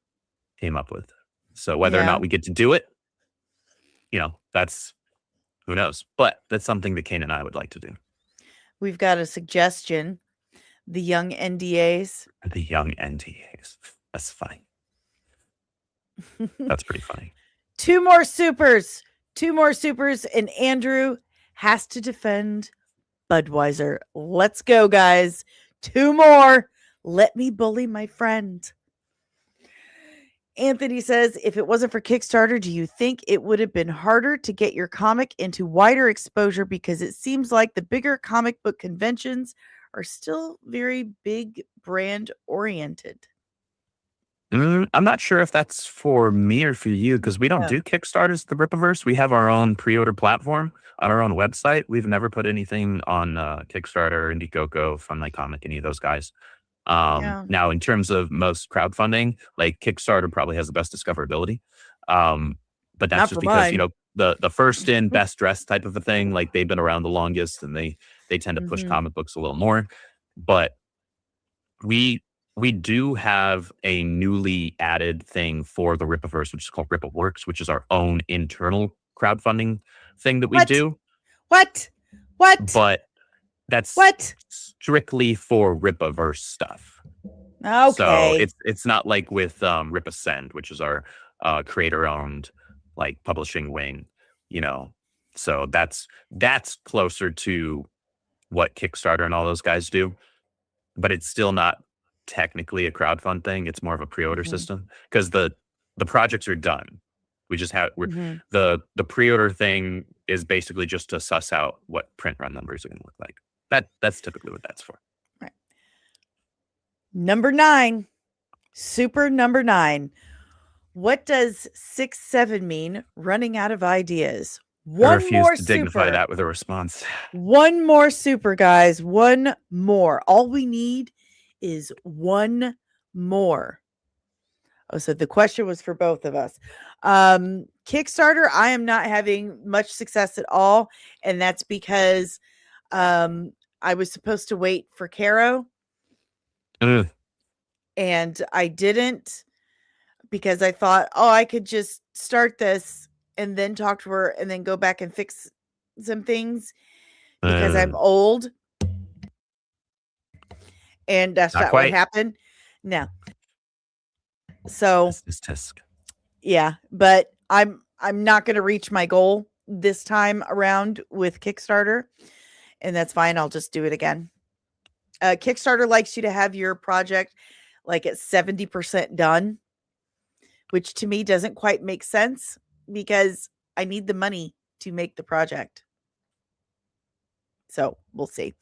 Speaker 2: came up with. So whether or
Speaker 1: Yeah.
Speaker 2: not we get to do it, that's who knows. But that's something that Kanan and I would like to do.
Speaker 1: We've got a suggestion. The Young NDAs.
Speaker 2: The Young NDAs. That's funny. That's pretty funny.
Speaker 1: 2 more supers. 2 more supers, and Andrew has to defend Budweiser. Let's go, guys. 2 more. Let me bully my friend. Anthony says, if it wasn't for Kickstarter, do you think it would have been harder to get your comic into wider exposure? Because it seems like the bigger comic book conventions are still very big brand oriented.
Speaker 2: I'm not sure if that's for me or for you, because we don't
Speaker 1: Yeah.
Speaker 2: do Kickstarters at the Rippaverse. We have our own pre-order platform on our own website. We've never put anything on Kickstarter, Indiegogo, Funlight Comic, any of those guys.
Speaker 1: Yeah.
Speaker 2: Now, in terms of most crowdfunding, like Kickstarter probably has the best discoverability. But that's
Speaker 1: Not
Speaker 2: just
Speaker 1: for
Speaker 2: because,
Speaker 1: mine.
Speaker 2: the first in, best dressed type of a thing, like they've been around the longest and they tend to push
Speaker 1: Mhm.
Speaker 2: comic books a little more. But we do have a newly added thing for the Rippaverse, which is called Rippaworks, which is our own internal crowdfunding thing that we
Speaker 1: What?
Speaker 2: do.
Speaker 1: What?
Speaker 2: But that's
Speaker 1: What?
Speaker 2: strictly for Rippaverse stuff.
Speaker 1: Okay.
Speaker 2: So it's not like with Ripascend, which is our creator-owned like publishing wing, So that's closer to what Kickstarter and all those guys do, but it's still not technically a crowdfund thing. It's more of a pre-order
Speaker 1: Mhm.
Speaker 2: system because the projects are done. We just have
Speaker 1: Mhm.
Speaker 2: the pre-order thing is basically just to suss out what print run numbers are going to look like. That's typically what that's for.
Speaker 1: Right. Number 9, super number 9. What does 6-7 mean? Running out of ideas.
Speaker 2: I
Speaker 1: One
Speaker 2: refuse
Speaker 1: more
Speaker 2: to dignify
Speaker 1: super.
Speaker 2: that with a response.
Speaker 1: 1 more super, guys. 1 more. All we need is 1 more. Oh, so the question was for both of us. Kickstarter, I am not having much success at all, and that's because I was supposed to wait for Caro,
Speaker 2: Ugh.
Speaker 1: and I didn't because I thought, oh, I could just start this and then talk to her and then go back and fix some things because I'm old. And that's
Speaker 2: Not
Speaker 1: not what
Speaker 2: quite.
Speaker 1: happened. No. So
Speaker 2: Tisk.
Speaker 1: yeah, but I'm not going to reach my goal this time around with Kickstarter, and that's fine. I'll just do it again. Kickstarter likes you to have your project like at 70% done, which to me doesn't quite make sense because I need the money to make the project. So we'll see.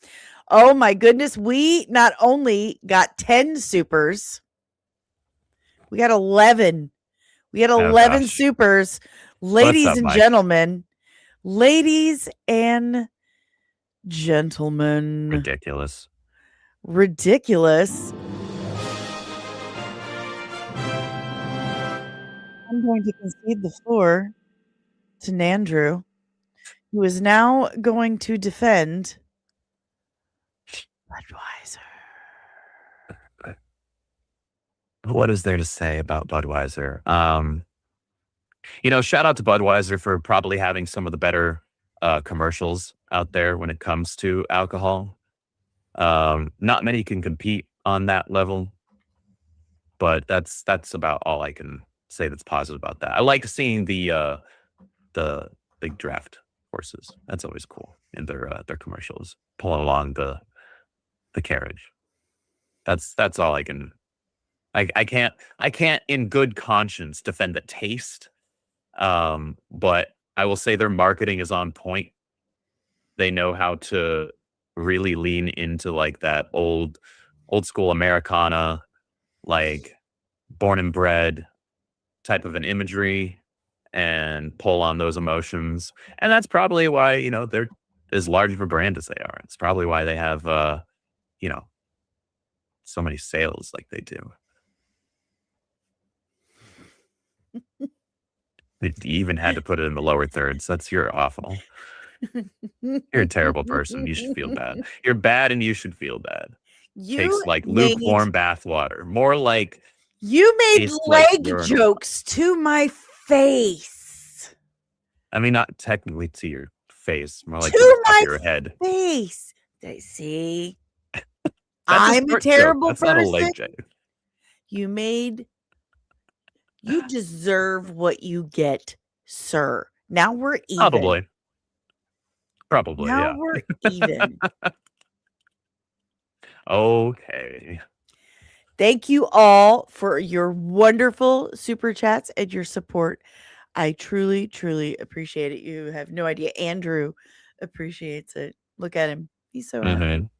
Speaker 1: Oh my goodness. We not only got 10 supers, we got 11. We had 11
Speaker 2: gosh.
Speaker 1: supers.
Speaker 2: What's
Speaker 1: Ladies
Speaker 2: up,
Speaker 1: and
Speaker 2: Mike?
Speaker 1: gentlemen. Ladies and gentlemen.
Speaker 2: Ridiculous.
Speaker 1: Ridiculous. I'm going to concede the floor to Nandrew, who is now going to defend Budweiser.
Speaker 2: What is there to say about Budweiser? Shout out to Budweiser for probably having some of the better commercials out there when it comes to alcohol. Not many can compete on that level, but that's about all I can say that's positive about that. I like seeing the big draft horses. That's always cool in their commercials, pulling along the carriage. That's all I can I can't in good conscience defend the taste. But I will say their marketing is on point. They know how to really lean into like that old school Americana, like born and bred type of an imagery and pull on those emotions. And that's probably why, they're as large of a brand as they are. It's probably why they have you know, so many sales like they do. You even had to put it in the lower thirds. You're awful. You're a terrible person. You should feel bad. You're bad and you should feel bad.
Speaker 1: You
Speaker 2: Tastes like
Speaker 1: made
Speaker 2: lukewarm bath water. More like
Speaker 1: you made
Speaker 2: tastes like
Speaker 1: leg
Speaker 2: urinal.
Speaker 1: jokes to my face.
Speaker 2: I mean, not technically to your face, more like
Speaker 1: To
Speaker 2: to the top
Speaker 1: my
Speaker 2: of your head.
Speaker 1: Face. See,
Speaker 2: That's
Speaker 1: I'm a
Speaker 2: short joke.
Speaker 1: terrible
Speaker 2: That's not a
Speaker 1: person.
Speaker 2: leg joke.
Speaker 1: You deserve what you get, sir. Now we're even.
Speaker 2: Probably,
Speaker 1: Now
Speaker 2: yeah.
Speaker 1: we're even.
Speaker 2: Okay.
Speaker 1: Thank you all for your wonderful super chats and your support. I truly, truly appreciate it. You have no idea. Andrew appreciates it. Look at him. He's so happy.
Speaker 2: Mhm.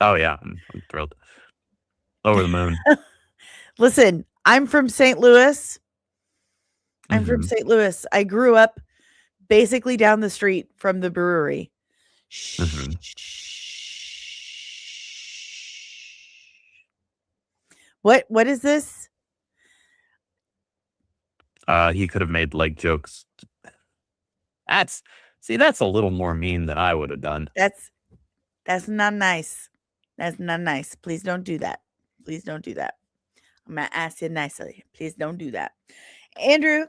Speaker 2: Oh, yeah. I'm thrilled. Over the moon.
Speaker 1: Listen, I'm from St. Louis.
Speaker 2: Mhm.
Speaker 1: I grew up basically down the street from the brewery.
Speaker 2: Mhm.
Speaker 1: What is this?
Speaker 2: He could have made leg jokes. That's a little more mean than I would have done.
Speaker 1: That's not nice. That's not nice. Please don't do that. Please don't do that. I'm gonna ask you nicely. Please don't do that. Andrew,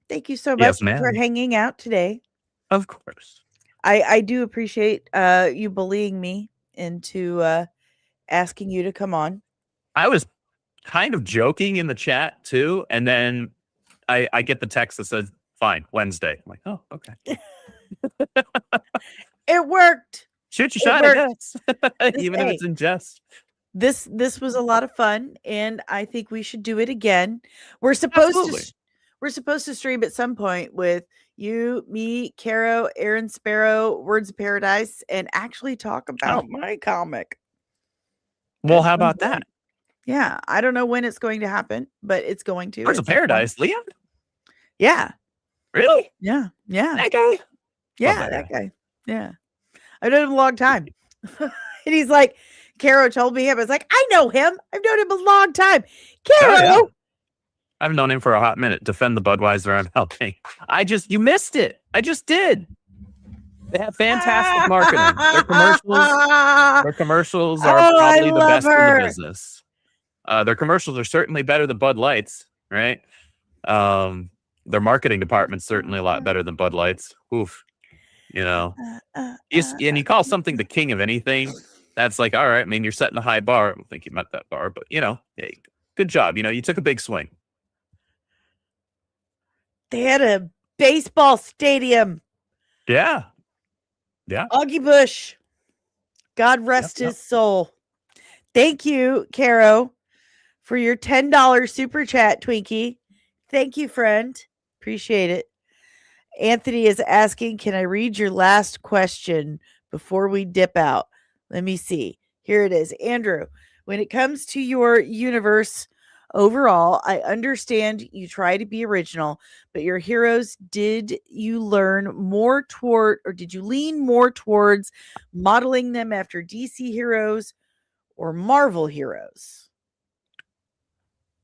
Speaker 1: thank you so much
Speaker 2: Yes,
Speaker 1: for
Speaker 2: ma'am.
Speaker 1: hanging out today.
Speaker 2: Of course.
Speaker 1: I do appreciate you bullying me into asking you to come on.
Speaker 2: I was kind of joking in the chat too, and then I get the text that says, "Fine, Wednesday." I'm like, "Oh, okay."
Speaker 1: It worked.
Speaker 2: Shoot your
Speaker 1: It
Speaker 2: shot, I
Speaker 1: worked.
Speaker 2: guess. Even if it's in jest.
Speaker 1: This was a lot of fun, and I think we should do it again. We're supposed
Speaker 2: Absolutely.
Speaker 1: to stream at some point with you, me, Caro, Aaron Sparrow, Words of Paradise, and actually talk about my comic.
Speaker 2: Well,
Speaker 1: at
Speaker 2: how
Speaker 1: some
Speaker 2: about
Speaker 1: point.
Speaker 2: that?
Speaker 1: Yeah, I don't know when it's going to happen, but it's going to.
Speaker 2: Words
Speaker 1: at
Speaker 2: of
Speaker 1: some point.
Speaker 2: Paradise, Leon?
Speaker 1: Yeah.
Speaker 2: Really?
Speaker 1: Yeah.
Speaker 2: That guy?
Speaker 1: Yeah, that guy. Yeah. I've known him a long time. And he's like, Caro told me him. I was like, I know him. I've known him a long time. Caro.
Speaker 2: Oh, yeah. I've known him for a hot minute. Defend the Budweiser I'm helping. You missed it. I just did. They have fantastic marketing. Their commercials are probably the best in the business. Their commercials are certainly better than Bud Light's, right? Their marketing department's certainly a lot better than Bud Light's. Oof. And you call something the king of anything, that's like, all right, I mean, you're setting a high bar. I don't think you met that bar, but hey, good job. You took a big swing.
Speaker 1: They had a baseball stadium.
Speaker 2: Yeah.
Speaker 1: Augie Bush. God rest his soul. Thank you, Caro, for your $10 super chat, Twinkie. Thank you, friend. Appreciate it. Anthony is asking, can I read your last question before we dip out? Let me see. Here it is. Andrew, when it comes to your universe overall, I understand you try to be original, but your heroes, did you lean more towards modeling them after DC heroes or Marvel heroes?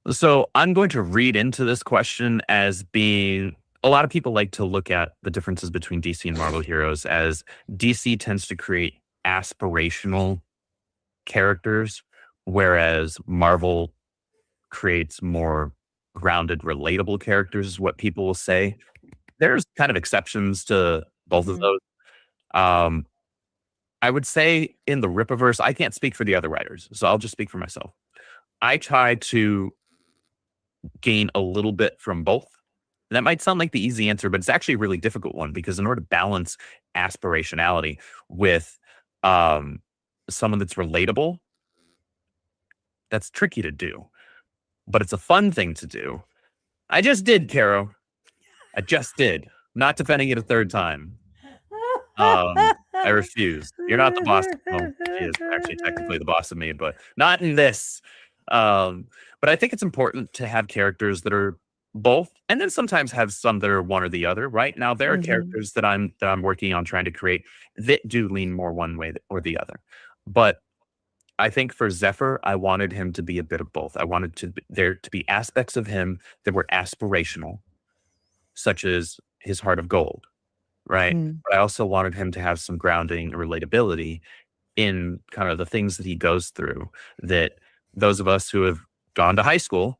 Speaker 2: So I'm going to read into this question as being, a lot of people like to look at the differences between DC and Marvel heroes as DC tends to create aspirational characters, whereas Marvel creates more grounded, relatable characters, is what people will say. There's kind of exceptions to both of those. I would say in the Rippaverse, I can't speak for the other writers, so I'll just speak for myself. I try to gain a little bit from both. That might sound like the easy answer, but it's actually a really difficult one, because in order to balance aspirationality with someone that's relatable, that's tricky to do. but it's a fun thing to do. I just did, Caro. I just did. Not defending it a third time. I refuse. You're not the boss. Well, she is actually technically the boss of me, but not in this. But I think it's important to have characters that are both, and then sometimes have some that are one or the other. Right now, there are characters that I'm working on trying to create that do lean more one way or the other. But I think for Zephyr, I wanted him to be a bit of both. I wanted there to be aspects of him that were aspirational, such as his heart of gold, right? But I also wanted him to have some grounding and relatability in kind of the things that he goes through, that those of us who have gone to high school,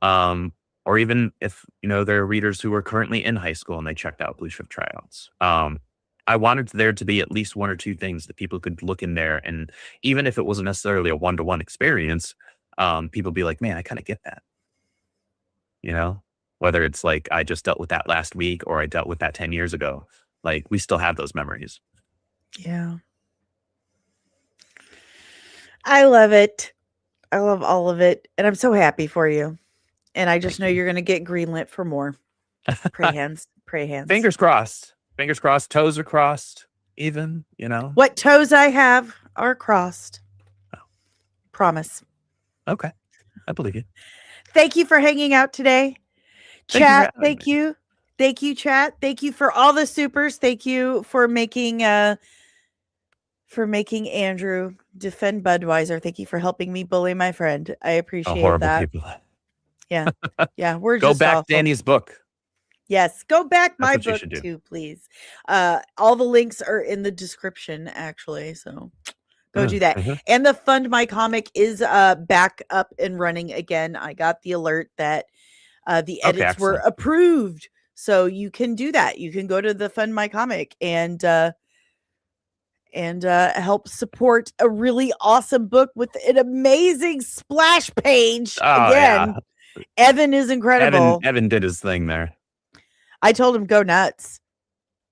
Speaker 2: or even if, there are readers who are currently in high school and they checked out Blue Shift tryouts. I wanted there to be at least one or two things that people could look in there. And even if it wasn't necessarily a one-to-one experience, people be like, man, I kind of get that. Whether it's like, I just dealt with that last week or I dealt with that 10 years ago. Like, we still have those memories.
Speaker 1: Yeah. I love it. I love all of it. And I'm so happy for you. And I just know you're going to get greenlit for more. Pray hands. Pray hands.
Speaker 2: Fingers crossed. Fingers crossed. Toes are crossed. Even,
Speaker 1: What toes I have are crossed.
Speaker 2: Oh.
Speaker 1: Promise.
Speaker 2: Okay. I believe you.
Speaker 1: Thank you for hanging out today. Chat, thank you. Thank you, chat. Thank you for all the supers. Thank you for making Andrew defend Budweiser. Thank you for helping me bully my friend. I appreciate
Speaker 2: horrible
Speaker 1: that.
Speaker 2: People.
Speaker 1: Yeah. Yeah. We're
Speaker 2: Go
Speaker 1: just
Speaker 2: back
Speaker 1: awful.
Speaker 2: Danny's book.
Speaker 1: Yes. Go back my
Speaker 2: That's what you
Speaker 1: book
Speaker 2: should do.
Speaker 1: too, please. All the links are in the description, actually. So go do that. And the Fund My Comic is back up and running again. I got the alert that the edits were approved. So you can do that. You can go to the Fund My Comic and help support a really awesome book with an amazing splash page.
Speaker 2: Oh,
Speaker 1: again,
Speaker 2: yeah.
Speaker 1: Evan is incredible.
Speaker 2: Evan did his thing there.
Speaker 1: I told him go nuts.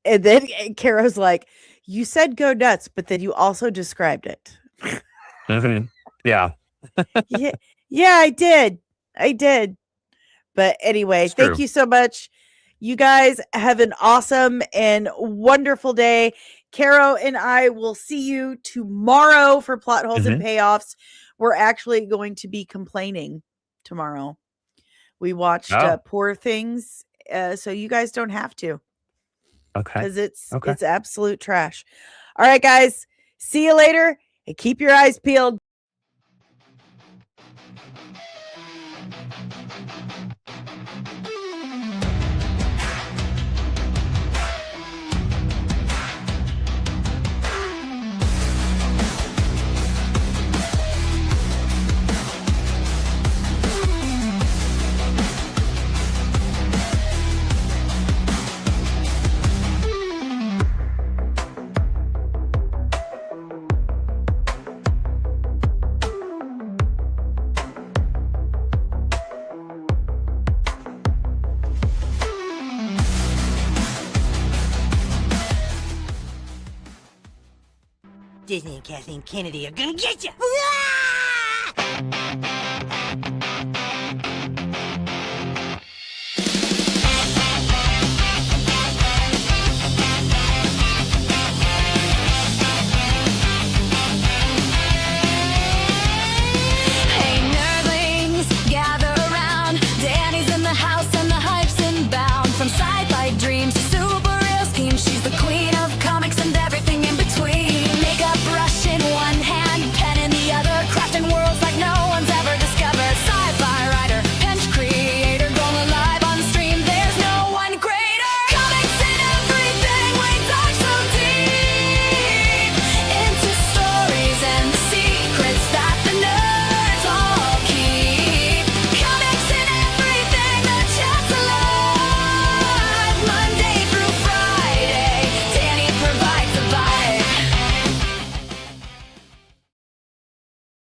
Speaker 1: And then Caro's like, you said go nuts, but then you also described it.
Speaker 2: Yeah.
Speaker 1: Yeah, I did. But anyway, thank you so much. You guys have an awesome and wonderful day. Caro and I will see you tomorrow for Plot Holes and Payoffs. We're actually going to be complaining tomorrow. We watched Poor Things, so you guys don't have to.
Speaker 2: Okay.
Speaker 1: Because it's absolute trash. All right, guys. See you later, and keep your eyes peeled.
Speaker 3: Disney and Kathleen Kennedy are gonna get you!